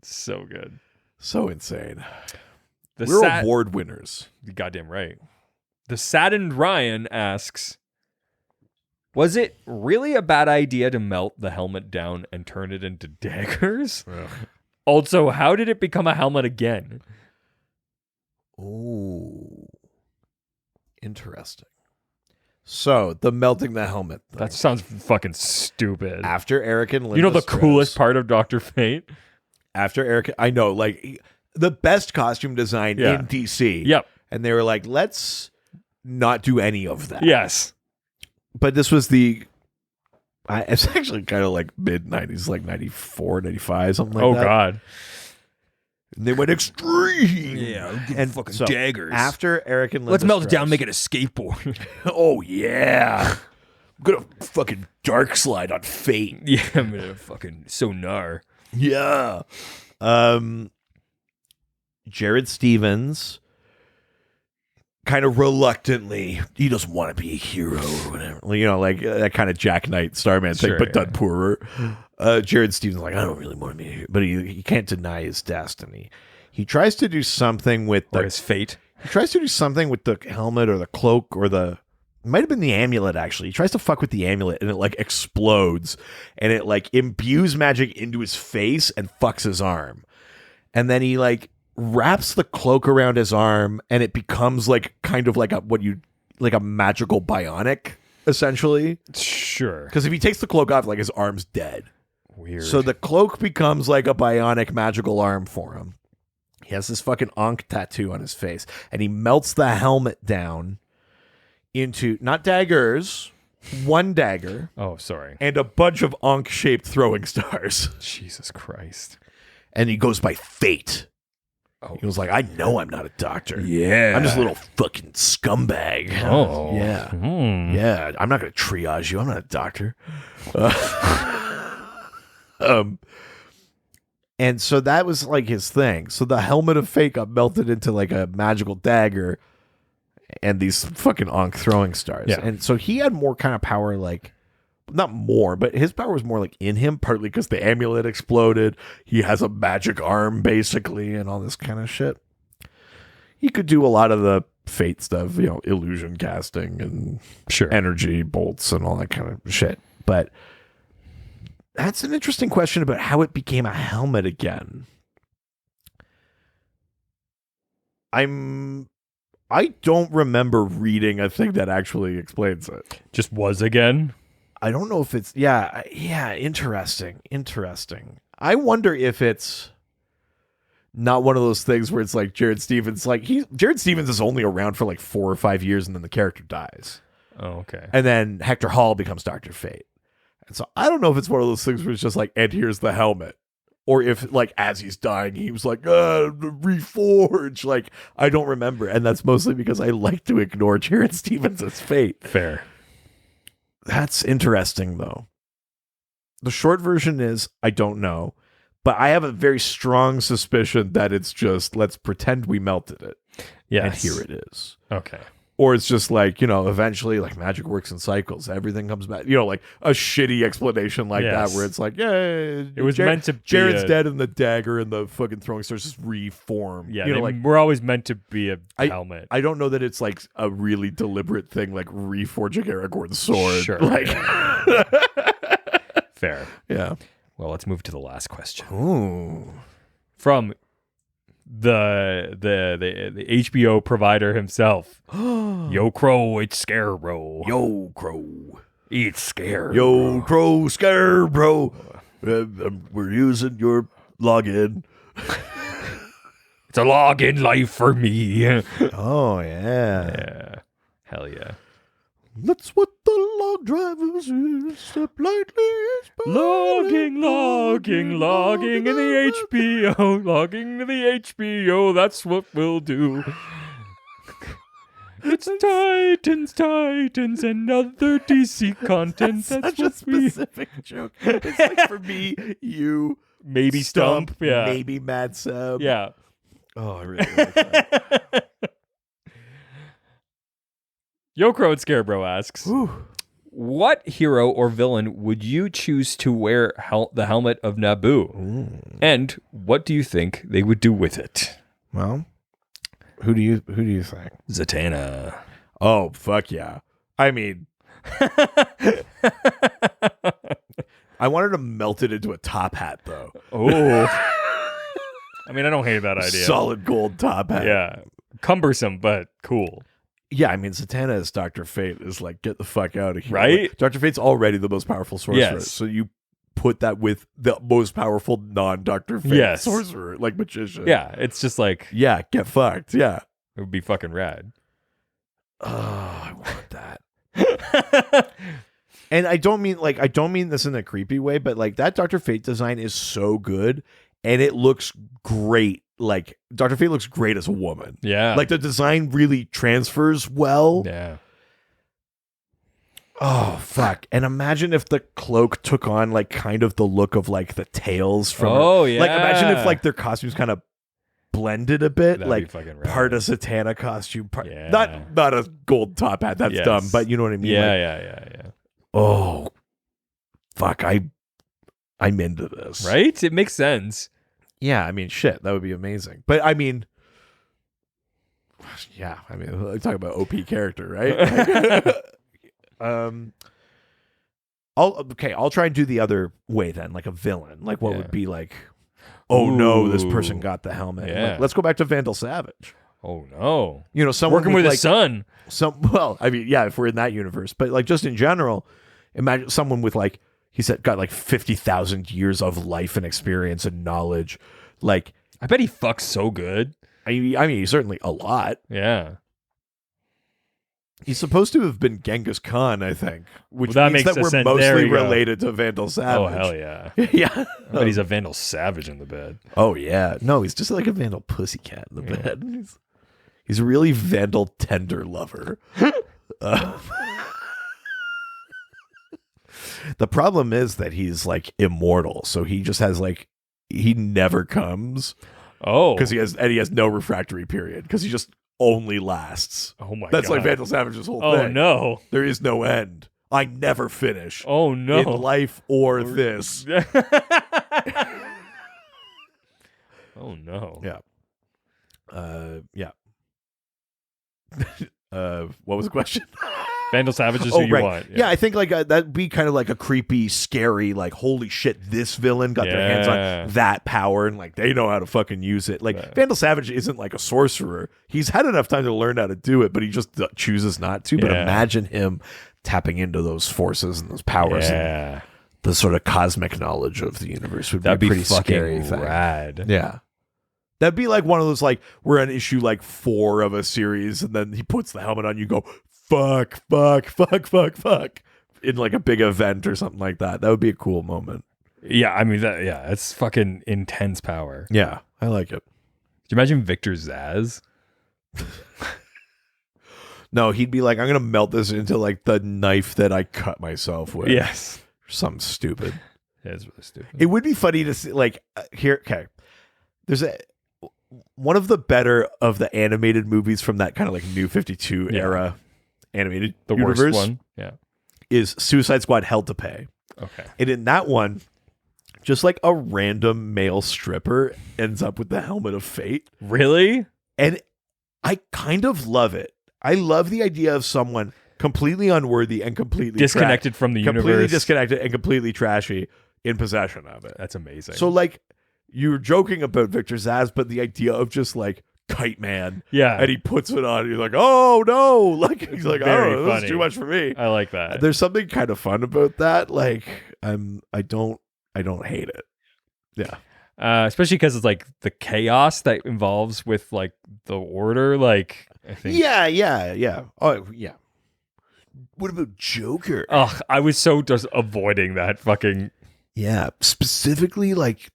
So good. So insane. We're We're award winners. Goddamn right. The saddened Ryan asks, was it really a bad idea to melt the helmet down and turn it into daggers? Ugh. Also, how did it become a helmet again? Ooh. Interesting. So, the melting the helmet thing. That sounds fucking stupid. After Eric and Linda You know the Strauss, coolest part of Dr. Fate? After Eric, I know, like, the best costume design in DC. Yep. And they were like, let's not do any of that. Yes. But this was it's actually kind of like mid-90s, like 94, 95, something like that. Oh, God. And they went extreme. Yeah. And fucking so, daggers. After Eric and Linda Let's melt it down and Strauss- make it a skateboard. Oh, yeah. I'm going to fucking dark slide on Fate. Yeah, I'm gonna fucking sonar. Yeah. Jared Stevens kind of reluctantly, he doesn't want to be a hero or whatever. You know, like that kind of Jack Knight Starman thing, Sure, but yeah. done poorer. Jared Stevens like, I don't really want to be a hero. But he can't deny his destiny. He tries to do something with Or his fate. He tries to do something with the helmet or the cloak or it might have been the amulet, actually. He tries to fuck with the amulet and it like explodes and it like imbues magic into his face and fucks his arm. And then he like wraps the cloak around his arm and it becomes like kind of like a magical bionic, essentially. Sure. Because if he takes the cloak off, like his arm's dead. Weird. So the cloak becomes like a bionic magical arm for him. He has this fucking Ankh tattoo on his face, and he melts the helmet down into not daggers, one dagger. Oh, sorry. And a bunch of Ankh-shaped throwing stars. Jesus Christ. And he goes by Fate. Oh. He was like, I know I'm not a doctor. Yeah. I'm just a little fucking scumbag. Oh. Yeah. Yeah. I'm not going to triage you. I'm not a doctor. And so that was like his thing. So the helmet of Fate got melted into like a magical dagger and these fucking Ankh throwing stars. Yeah. And so he had more kind of power, like, not more, but his power was more like in him, partly because the amulet exploded. He has a magic arm, basically, and all this kind of shit. He could do a lot of the Fate stuff, you know, illusion casting and energy bolts and all that kind of shit. But that's an interesting question about how it became a helmet again. I don't remember reading a thing that actually explains it. Just was again? I don't know if it's interesting. I wonder if it's not one of those things where it's like Jared Stevens is only around for like 4 or 5 years and then the character dies. Oh, okay. And then Hector Hall becomes Dr. Fate. And so I don't know if it's one of those things where it's just like, and here's the helmet. Or if, like, as he's dying, he was like, reforge. Like, I don't remember. And that's mostly because I like to ignore Jared Stevens' fate. Fair. That's interesting, though. The short version is, I don't know. But I have a very strong suspicion that it's just, let's pretend we melted it. Yes. And here it is. Okay. Or it's just like, you know, eventually, like, magic works in cycles. Everything comes back. You know, like a shitty explanation like that where it's like, yeah, it was meant to be Jared's dead and the dagger and the fucking throwing stars just reform. Yeah, you know, like, we're always meant to be a helmet. I don't know that it's like a really deliberate thing, like reforging Aragorn's sword. Sure. Like, fair. Yeah. Well, let's move to the last question. Ooh. From the HBO provider himself. Yo Crow, it's Scarecrow. Yo Crow. It's Scarecrow. Yo Crow, Scarecrow. We're using your login. It's a login life for me. Oh, yeah. Yeah. Hell yeah. That's what the log drivers is. Step lightly. Logging in the HBO. Logging to the HBO. That's what we'll do. It's Titans, and other DC content. That's such a specific joke. It's like for me, you, maybe Stump, yeah, maybe Mad Seb. yeah. Oh, I really like that. Yo Crow and Scarecrow asks, Whew. what hero or villain would you choose to wear the helmet of Nabu? And what do you think they would do with it? Well, who do you think? Zatanna. Oh, fuck yeah. I mean, I wanted to melt it into a top hat, though. Oh. I mean, I don't hate that idea. Solid gold top hat. Yeah. Cumbersome, but cool. Yeah, I mean, Zatanna as Dr. Fate is like, get the fuck out of here. Right? Like, Dr. Fate's already the most powerful sorcerer. Yes. So you put that with the most powerful non-Dr. Fate sorcerer, like magician. Yeah, it's just like, Yeah, get fucked. Yeah. it would be fucking rad. Oh, I want that. And I don't mean this in a creepy way, but like that Dr. Fate design is so good and it looks great. Like Dr. Fate looks great as a woman. Yeah. Like the design really transfers well. Yeah. Oh, fuck. And imagine if the cloak took on like kind of the look of like the tails from yeah. Like imagine if like their costumes kind of blended a bit. That'd like be fucking rad. part a Zatanna costume, part Yeah. not a gold top hat. That's Yes. dumb, but you know what I mean? Yeah, Like, yeah. oh, fuck. I'm into this. Right? It makes sense. Yeah, I mean, shit, that would be amazing. But I mean, yeah, I mean, talk about OP character, right? I'll try and do the other way then, like a villain. Like what would be like, oh no, this person got the helmet. Yeah. Like, let's go back to Vandal Savage. Oh no. You know, someone Working with like, his son. well, I mean, yeah, if we're in that universe, but like just in general, imagine someone with like, He's got like 50,000 years of life and experience and knowledge. Like, I bet he fucks so good. I mean, he's certainly a lot. Yeah. He's supposed to have been Genghis Khan, I think, which Well, that means makes that we're sense. There mostly you go. related to Vandal Savage. Oh, hell yeah. Yeah. I bet he's a Vandal Savage in the bed. Oh, yeah. No, he's just like a Vandal pussycat in the bed. He's a really Vandal tender lover. The problem is that he's like immortal, so he just has like he never comes. Oh, because he has no refractory period because he just only lasts. Oh my! That's God. like Vandal Savage's whole Oh thing. no! There is no end. I never finish. Oh no! In life or this. Oh no! Yeah. Yeah. What was the question? Vandal Savage is who you want. Yeah, I think like that'd be kind of like a creepy, scary, like holy shit, this villain got their hands on that power and like they know how to fucking use it. Like Vandal Savage isn't like a sorcerer. He's had enough time to learn how to do it, but he just chooses not to. But imagine him tapping into those forces and those powers and the sort of cosmic knowledge of the universe would That'd be a pretty fucking scary thing. rad. Yeah. That'd be like one of those, like, we're on issue like 4 of a series, and then he puts the helmet on, you go, fuck, in like a big event or something like that. That would be a cool moment. Yeah, I mean, it's fucking intense power. Yeah, I like it. Could you imagine Victor Zaz? No, he'd be like, I'm going to melt this into like the knife that I cut myself with. Yes. Something stupid. It's really stupid. It would be funny to see, like, here, okay. There's one of the better of the animated movies from that kind of like New 52 era animated universe. Worst one. Yeah. Is Suicide Squad Hell to Pay. Okay. And in that one, just like a random male stripper ends up with the helmet of fate. Really? And I kind of love it. I love the idea of someone completely unworthy and completely disconnected from the universe. Completely disconnected and completely trashy in possession of it. That's amazing. So like, you're joking about Victor Zaz, but the idea of just like Kite Man, and he puts it on, and you're like, oh no, like he's like, Very oh, this funny. is too much for me. I like that. There's something kind of fun about that. Like, I don't hate it. Yeah, especially because it's like the chaos that involves with like the order. Like, I think. Yeah. Oh yeah. What about Joker? Oh, I was so just avoiding that fucking. Yeah, specifically like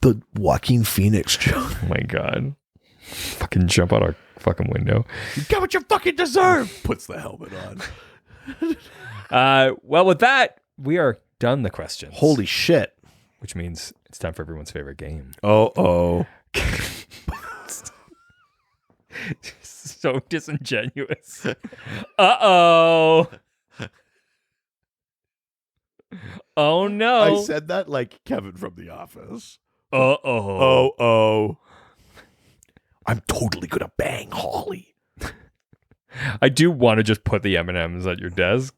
the Joaquin Phoenix joke. Oh my god. Fucking jump out our fucking window. You got what you fucking deserve. Puts the helmet on. Well, with that, we are done the questions. Holy shit. Which means it's time for everyone's favorite game. Oh. So disingenuous. Uh-oh. Oh no. I said that like Kevin from The Office. Uh-oh. Oh. I'm totally gonna bang Holly. I do want to just put the M&Ms at your desk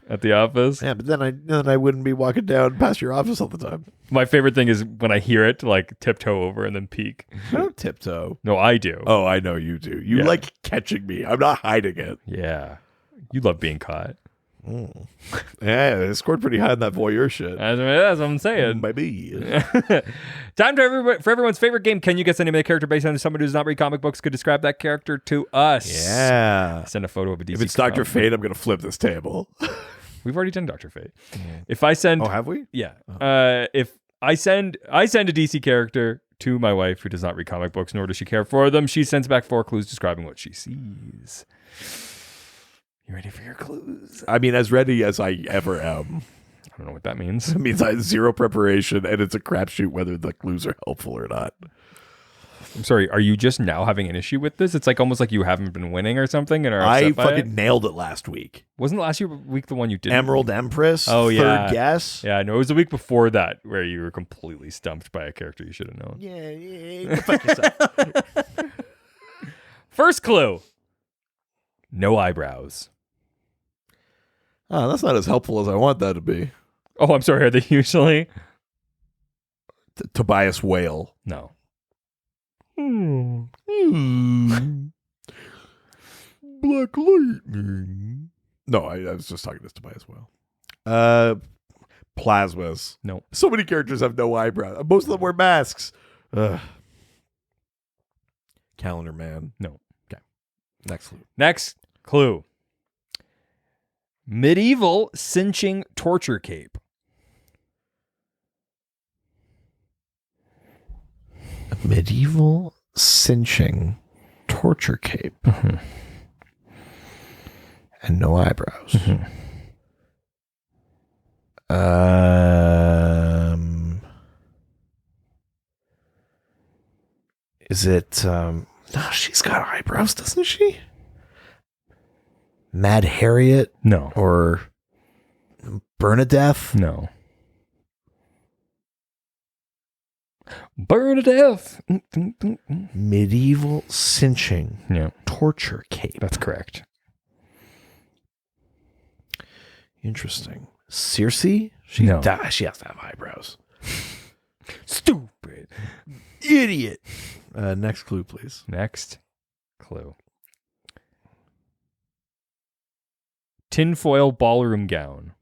at the office. Yeah, but then I wouldn't be walking down past your office all the time. My favorite thing is when I hear it, like tiptoe over and then peek. I don't tiptoe. No, I do. Oh, I know you do. You like catching me. I'm not hiding it. Yeah. You love being caught. Mm. Yeah, it scored pretty high on that voyeur shit. That's what I'm saying. Maybe. Time for everyone's favorite game. Can you guess the name of the character based on someone who's not read comic books could describe that character to us? Yeah. Send a photo of a DC. If it's Dr. Fate, I'm going to flip this table. We've already done Dr. Fate. If I send... Oh, have we? Yeah. If I send a DC character to my wife who does not read comic books, nor does she care for them, she sends back 4 clues describing what she sees. You ready for your clues? I mean, as ready as I ever am. I don't know what that means. It means I have zero preparation, and it's a crapshoot whether the clues are helpful or not. I'm sorry, are you just now having an issue with this? It's like almost like you haven't been winning or something and are upset I by fucking it? nailed it last week. Wasn't last week the one you did? Emerald Empress. Oh, yeah. Third guess. Yeah, no, it was the week before that where you were completely stumped by a character you should have known. Yeah. Go fuck yourself. First clue. No eyebrows. Oh, that's not as helpful as I want that to be. Oh, I'm sorry. Are they usually? Tobias Whale. No. Black Lightning. No, I was just talking to Tobias Whale. plasmas. No. So many characters have no eyebrows. Most of them wear masks. Ugh. Calendar Man. No. Okay. Next clue. Next clue. Medieval cinching torture cape. Medieval cinching torture cape. Mm-hmm. And no eyebrows. Mm-hmm. Is it no, she's got eyebrows, doesn't she? Mad Harriet No. or Bernadette? No. Burn to death. Medieval cinching Yeah, torture cape. that's correct. Interesting. Circe? She No. she has to have eyebrows. Stupid. Idiot. Next clue, please. Next clue. Tinfoil ballroom gown.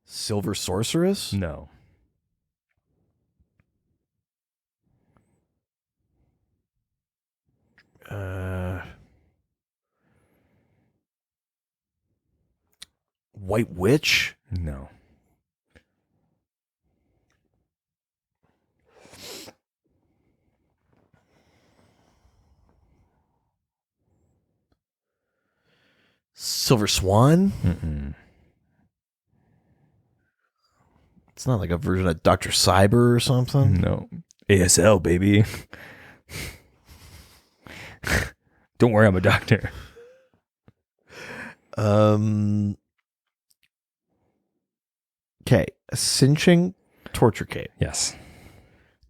Silver sorceress? No. White witch? No. Silver swan? Mm-mm. It's not like a version of Dr. Cyber or something. No. ASL, baby. Don't worry, I'm a doctor. Okay, a cinching torture cape, Yes,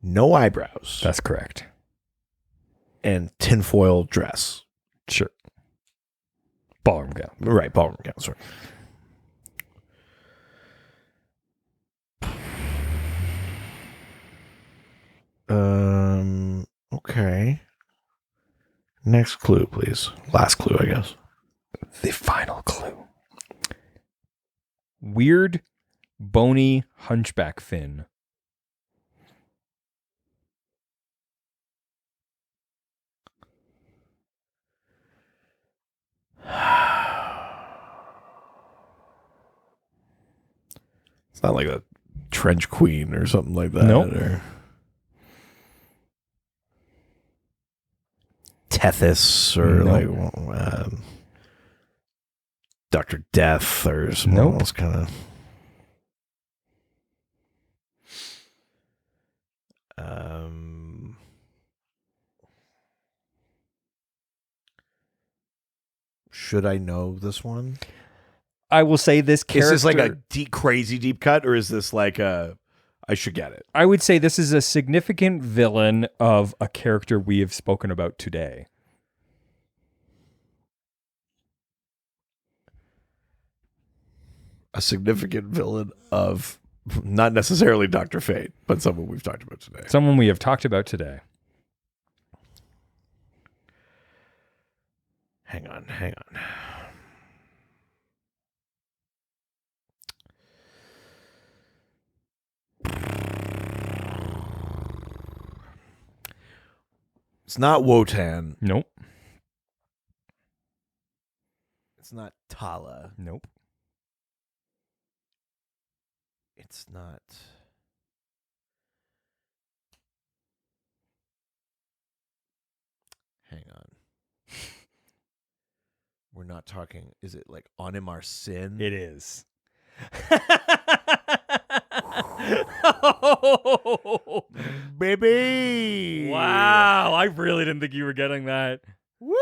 no eyebrows, that's correct. and tinfoil dress. Sure. Ballroom gown. Right, ballroom gown. Sorry. Okay. Next clue, please. Last clue, I guess. The final clue. Weird, bony hunchback fin. It's not like a trench queen or something like that. Nope. Or Tethys or Nope. like Dr. Death or something Nope. else kind of. Should I know this one? I will say this character. Is this like a crazy deep cut, or is this like a I should get it? I would say this is a significant villain of a character we have spoken about today. A significant villain of not necessarily Dr. Fate, but someone we've talked about today. Someone we have talked about today. Hang on. It's not Wotan. Nope. It's not Tala. Nope. It's not. Hang on. We're not talking. Is it like Onimar Sin? It is. Baby! Wow, I really didn't think you were getting that. Woo!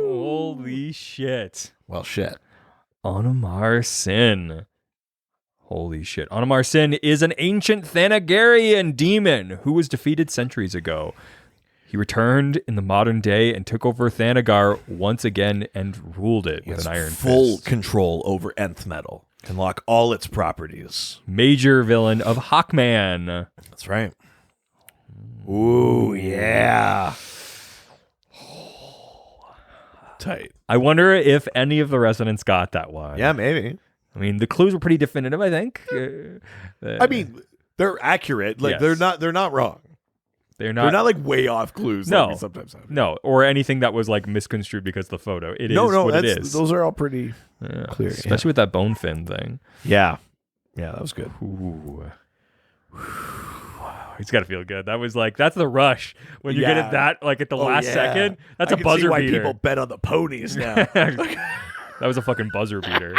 Holy shit. Well, shit. Onimar Sin. Holy shit. Onimar Sin is an ancient Thanagarian demon who was defeated centuries ago. He returned in the modern day and took over Thanagar once again and ruled it with an iron full fist. control over nth metal. Can lock all its properties. Major villain of Hawkman. That's right. Ooh, yeah. Tight. I wonder if any of the residents got that one. Yeah, maybe. I mean, the clues were pretty definitive, I think. I mean, they're accurate. Like Yes. they're not wrong. they're They're not not like way off clues. No. Like we sometimes have. no, or anything that was like misconstrued because of the photo. It is No, what it is. those are all pretty Yeah. clear. Especially with that bone fin thing. Yeah, that was good. Ooh. He's got to feel good. That was like, that's the rush when you get Yeah. it that like at the last yeah. second. That's I a can buzzer see why beater. people bet on the ponies now. That was a fucking buzzer beater.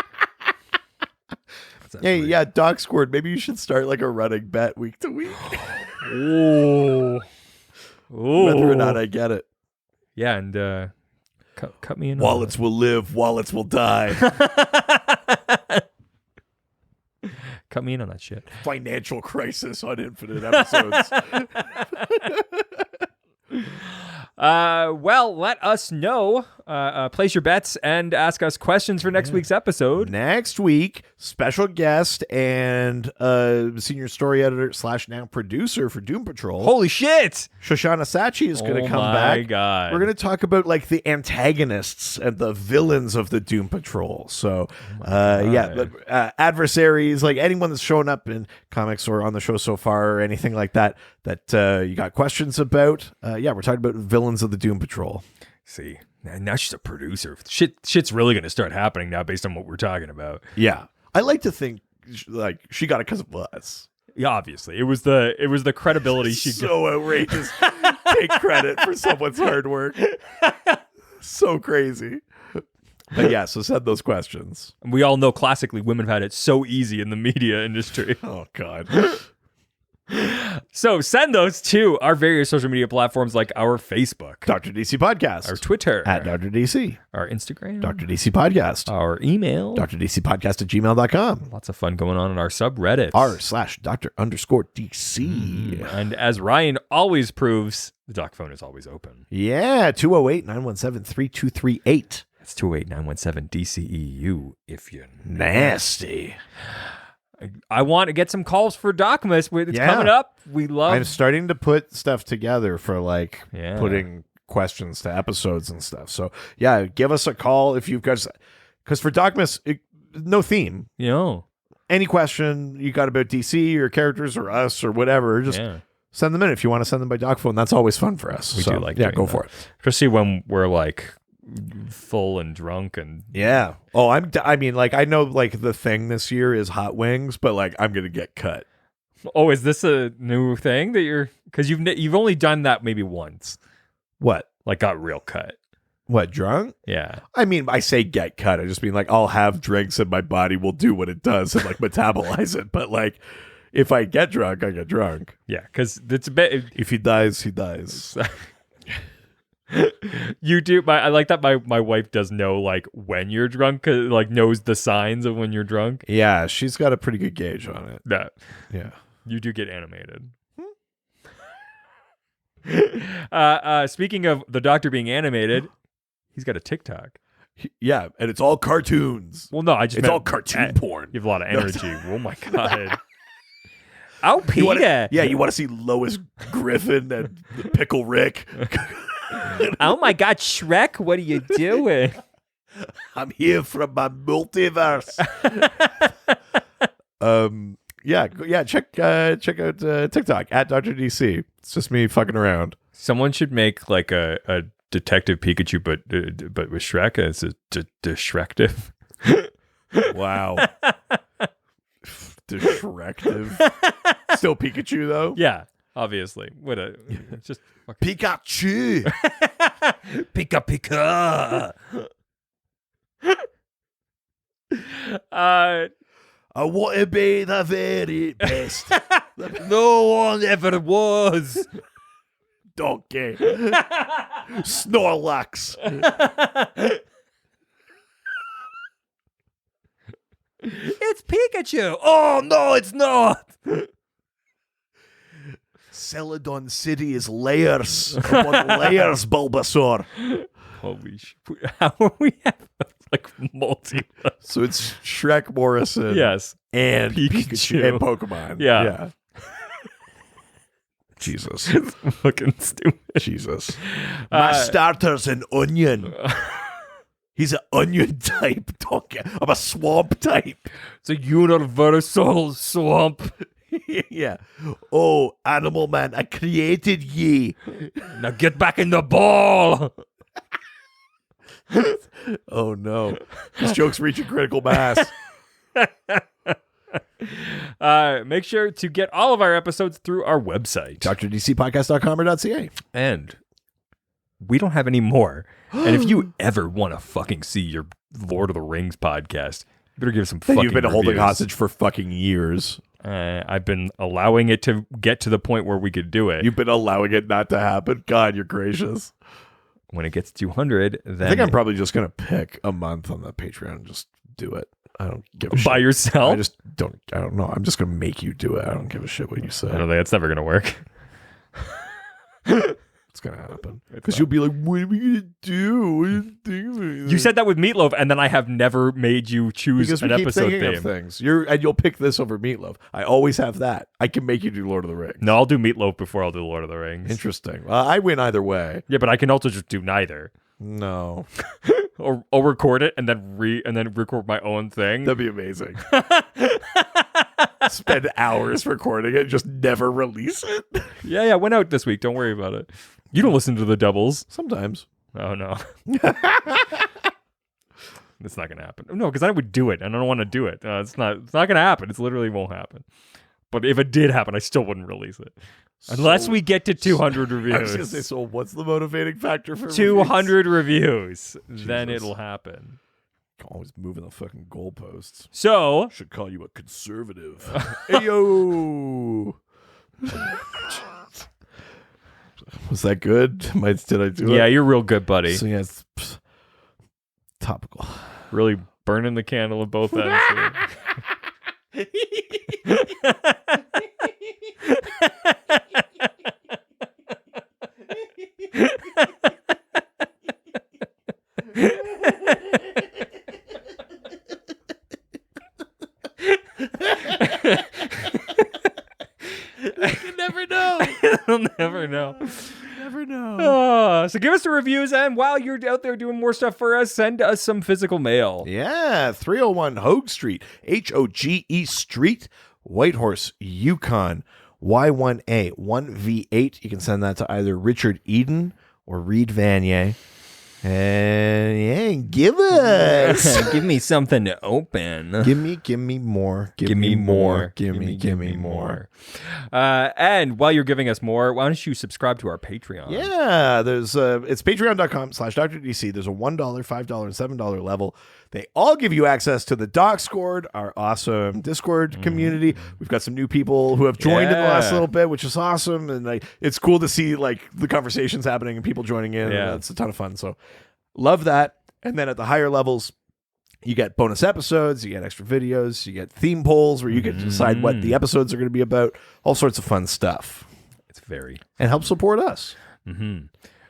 Hey, yeah, Doc scored. Maybe you should start like a running bet week to week. Ooh. Ooh. Whether or not I get it. Yeah, and cut me in. Wallets will live, wallets will die. Cut me in on that shit. Financial crisis on infinite episodes. Well, let us know. Place your bets and ask us questions for next week's episode. Next week, special guest and senior story editor / now producer for Doom Patrol. Holy shit! Shoshana Sachi is going to come my back. God. We're going to talk about like the antagonists and the villains of the Doom Patrol. So, adversaries, like anyone that's shown up in comics or on the show so far or anything like that you got questions about. We're talking about villains of the Doom Patrol. See, now she's a producer. Shit's really going to start happening now based on what we're talking about. Yeah, I like to think like she got it because of us. Yeah, obviously. It was the credibility she So outrageous. Take credit for someone's hard work. So crazy. But yeah, so send those questions. We all know classically women have had it so easy in the media industry. Oh, God. So send those to our various social media platforms like our Facebook, Dr. DC Podcast. our Twitter, At Dr. DC. our Instagram, Dr. DC Podcast. our email. Dr. DC Podcast at gmail.com. Lots of fun going on in our subreddit. r/Dr_DC. And as Ryan always proves, the doc phone is always open. Yeah, 208-917-3238. It's 208-917-DCEU if you're Nasty. I want to get some calls for Docmas. It's Yeah. coming up. We love. I'm starting to put stuff together for like Yeah. putting questions to episodes and stuff. So yeah, give us a call if you've got, because for Dogmas, no theme. Any question you got about DC or characters or us or whatever, just send them in. If you want to send them by doc phone, that's always fun for us. We do like yeah, doing go that. for it. Especially when we're like full and drunk and Yeah. Oh, I mean, like I know, like the thing this year is hot wings, but like I'm gonna get cut. Oh, is this a new thing that you're? Because you've only done that maybe once. What? Like got real cut. What, drunk? Yeah. I mean, I say get cut. I just mean like I'll have drinks and my body will do what it does and like metabolize it. But like if I get drunk, I get drunk. Yeah, because it's a bit. If he dies, he dies. You do. I like that. My wife does know like when you're drunk. Like knows the signs of when you're drunk. Yeah, she's got a pretty good gauge on it. That Yeah. you do get animated. Speaking of the doctor being animated, he's got a TikTok. Yeah, and it's all cartoons. Well, no, I just It's meant all cartoon porn. You have a lot of energy. Oh my god. Oh, Peter. You want to see Lois Griffin and the Pickle Rick? Oh my god, Shrek, what are you doing? I'm here from my multiverse. Check out TikTok at Dr. DC. It's just me fucking around. Someone should make like a Detective Pikachu, but with Shrek. It's a Shrektive. Wow. Deshrective. Still Pikachu though? Yeah, obviously. It's just fucking Pikachu. Pika Pika. I want to be the very best. No one ever was. Donkey. Snorlax. It's Pikachu. Oh no, it's not. Celadon City is layers upon layers, Bulbasaur. Holy shit. How are we have like multi? So it's Shrek, Morrison, Yes. and Pikachu. Pikachu and Pokemon. Yeah. Jesus. Fucking stupid. Jesus. My starter's an onion. He's an onion type. I'm a swamp type. It's a universal swamp. Yeah. Oh, animal man, I created ye. Now get back in the ball. Oh no. This joke's reaching critical mass. Make sure to get all of our episodes through our website. DrDCpodcast.com or .ca. And we don't have any more. And if you ever want to fucking see your Lord of the Rings podcast, you better give some fucking You've been holding reviews. hostage for fucking years. I've been allowing it to get to the point where we could do it. You've been allowing it not to happen. God, you're gracious. When it gets to 200, then I think I'm probably just going to pick a month on the Patreon and just do it. I don't give a shit. by yourself. I don't know. I'm just going to make you do it. I don't give a shit what you say. I don't think that's never going to work. It's going to happen. Because you'll be like, what are we going to do? What do you think? You said that with Meatloaf, and then I have never made you choose Because an we keep episode thinking theme. of things. And you'll pick this over Meatloaf. I always have that. I can make you do Lord of the Rings. No, I'll do Meatloaf before I'll do Lord of the Rings. Interesting. I win either way. Yeah, but I can also just do neither. No. Or I'll record it and then record my own thing. That'd be amazing. Spend hours recording it, just never release it. Yeah, I went out this week. Don't worry about it. You don't listen to the doubles. Sometimes. Oh, no. It's not going to happen. No, because I would do it, and I don't want to do it. It's not going to happen. It literally won't happen. But if it did happen, I still wouldn't release it. Unless we get to 200 I was going to reviews. say, so what's the motivating factor for 200 reviews. Then Jesus. it'll happen. Always moving the fucking goalposts. So, Should call you a conservative. Ayo! Was that good? Did I do it? yeah, you're real good, buddy. So yeah, it's topical. Really burning the candle at both ends here. You never know. I'll never know. Never know. So give us the reviews, and while you're out there doing more stuff for us, send us some physical mail. Yeah, 301 Hogue Street, Hoge Street, Whitehorse, Yukon, Y1A 1V8. You can send that to either Richard Eden or Reed Vanier. And yeah, give us. Give me something to open. Give me more. Give me more. Give me more. And while you're giving us more, why don't you subscribe to our Patreon? Yeah, there's it's patreon.com/DrDC. There's a $1, $5, and $7 level. They all give you access to the Discord, our awesome Discord community. We've got some new people who have joined in the last Yeah. little bit, which is awesome. And it's cool to see like the conversations happening and people joining in. Yeah. It's a ton of fun. So love that. And then at the higher levels, you get bonus episodes, you get extra videos, you get theme polls where you get to decide what the episodes are going to be about. All sorts of fun stuff. It's very. And help support us. Mm-hmm.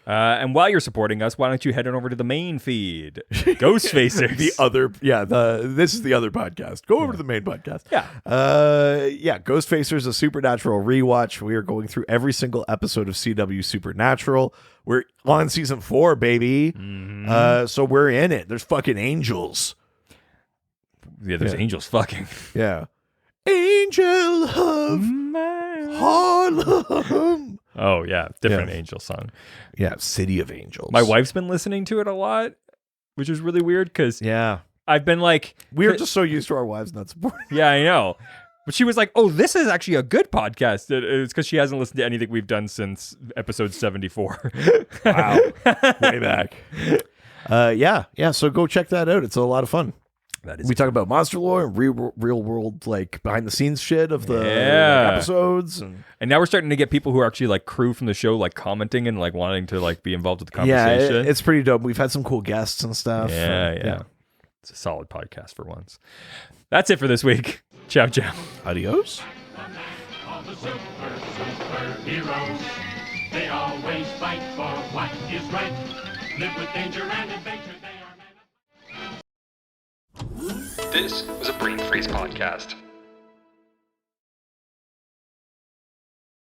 And while you're supporting us, why don't you head on over to the main feed, Ghostfacers. This is the other podcast. Go over to the main podcast. Yeah. Ghostfacers, a Supernatural rewatch. We are going through every single episode of CW Supernatural. We're on season 4, baby. So we're in it. There's fucking angels. Yeah, there's angels fucking. Yeah. Angel of Harlem. Oh, yeah. Different angel song. Yeah, City of Angels. My wife's been listening to it a lot, which is really weird because Yeah. I've been like... We're just so used to our wives not supporting. Yeah, I know. But she was like, oh, this is actually a good podcast. It's because she hasn't listened to anything we've done since episode 74. Wow. Way back. So go check that out. It's a lot of fun. That is We talk about monster lore and real world, like behind the scenes shit of the episodes. And now we're starting to get people who are actually like crew from the show, like commenting and like wanting to like be involved with the conversation. it's pretty dope. We've had some cool guests and stuff. Yeah. It's a solid podcast for once. That's it for this week. Ciao, ciao. Adios. All the superheroes, they always fight for what is right. Live with danger and adventure, they are men of... This was a Brain Freeze podcast.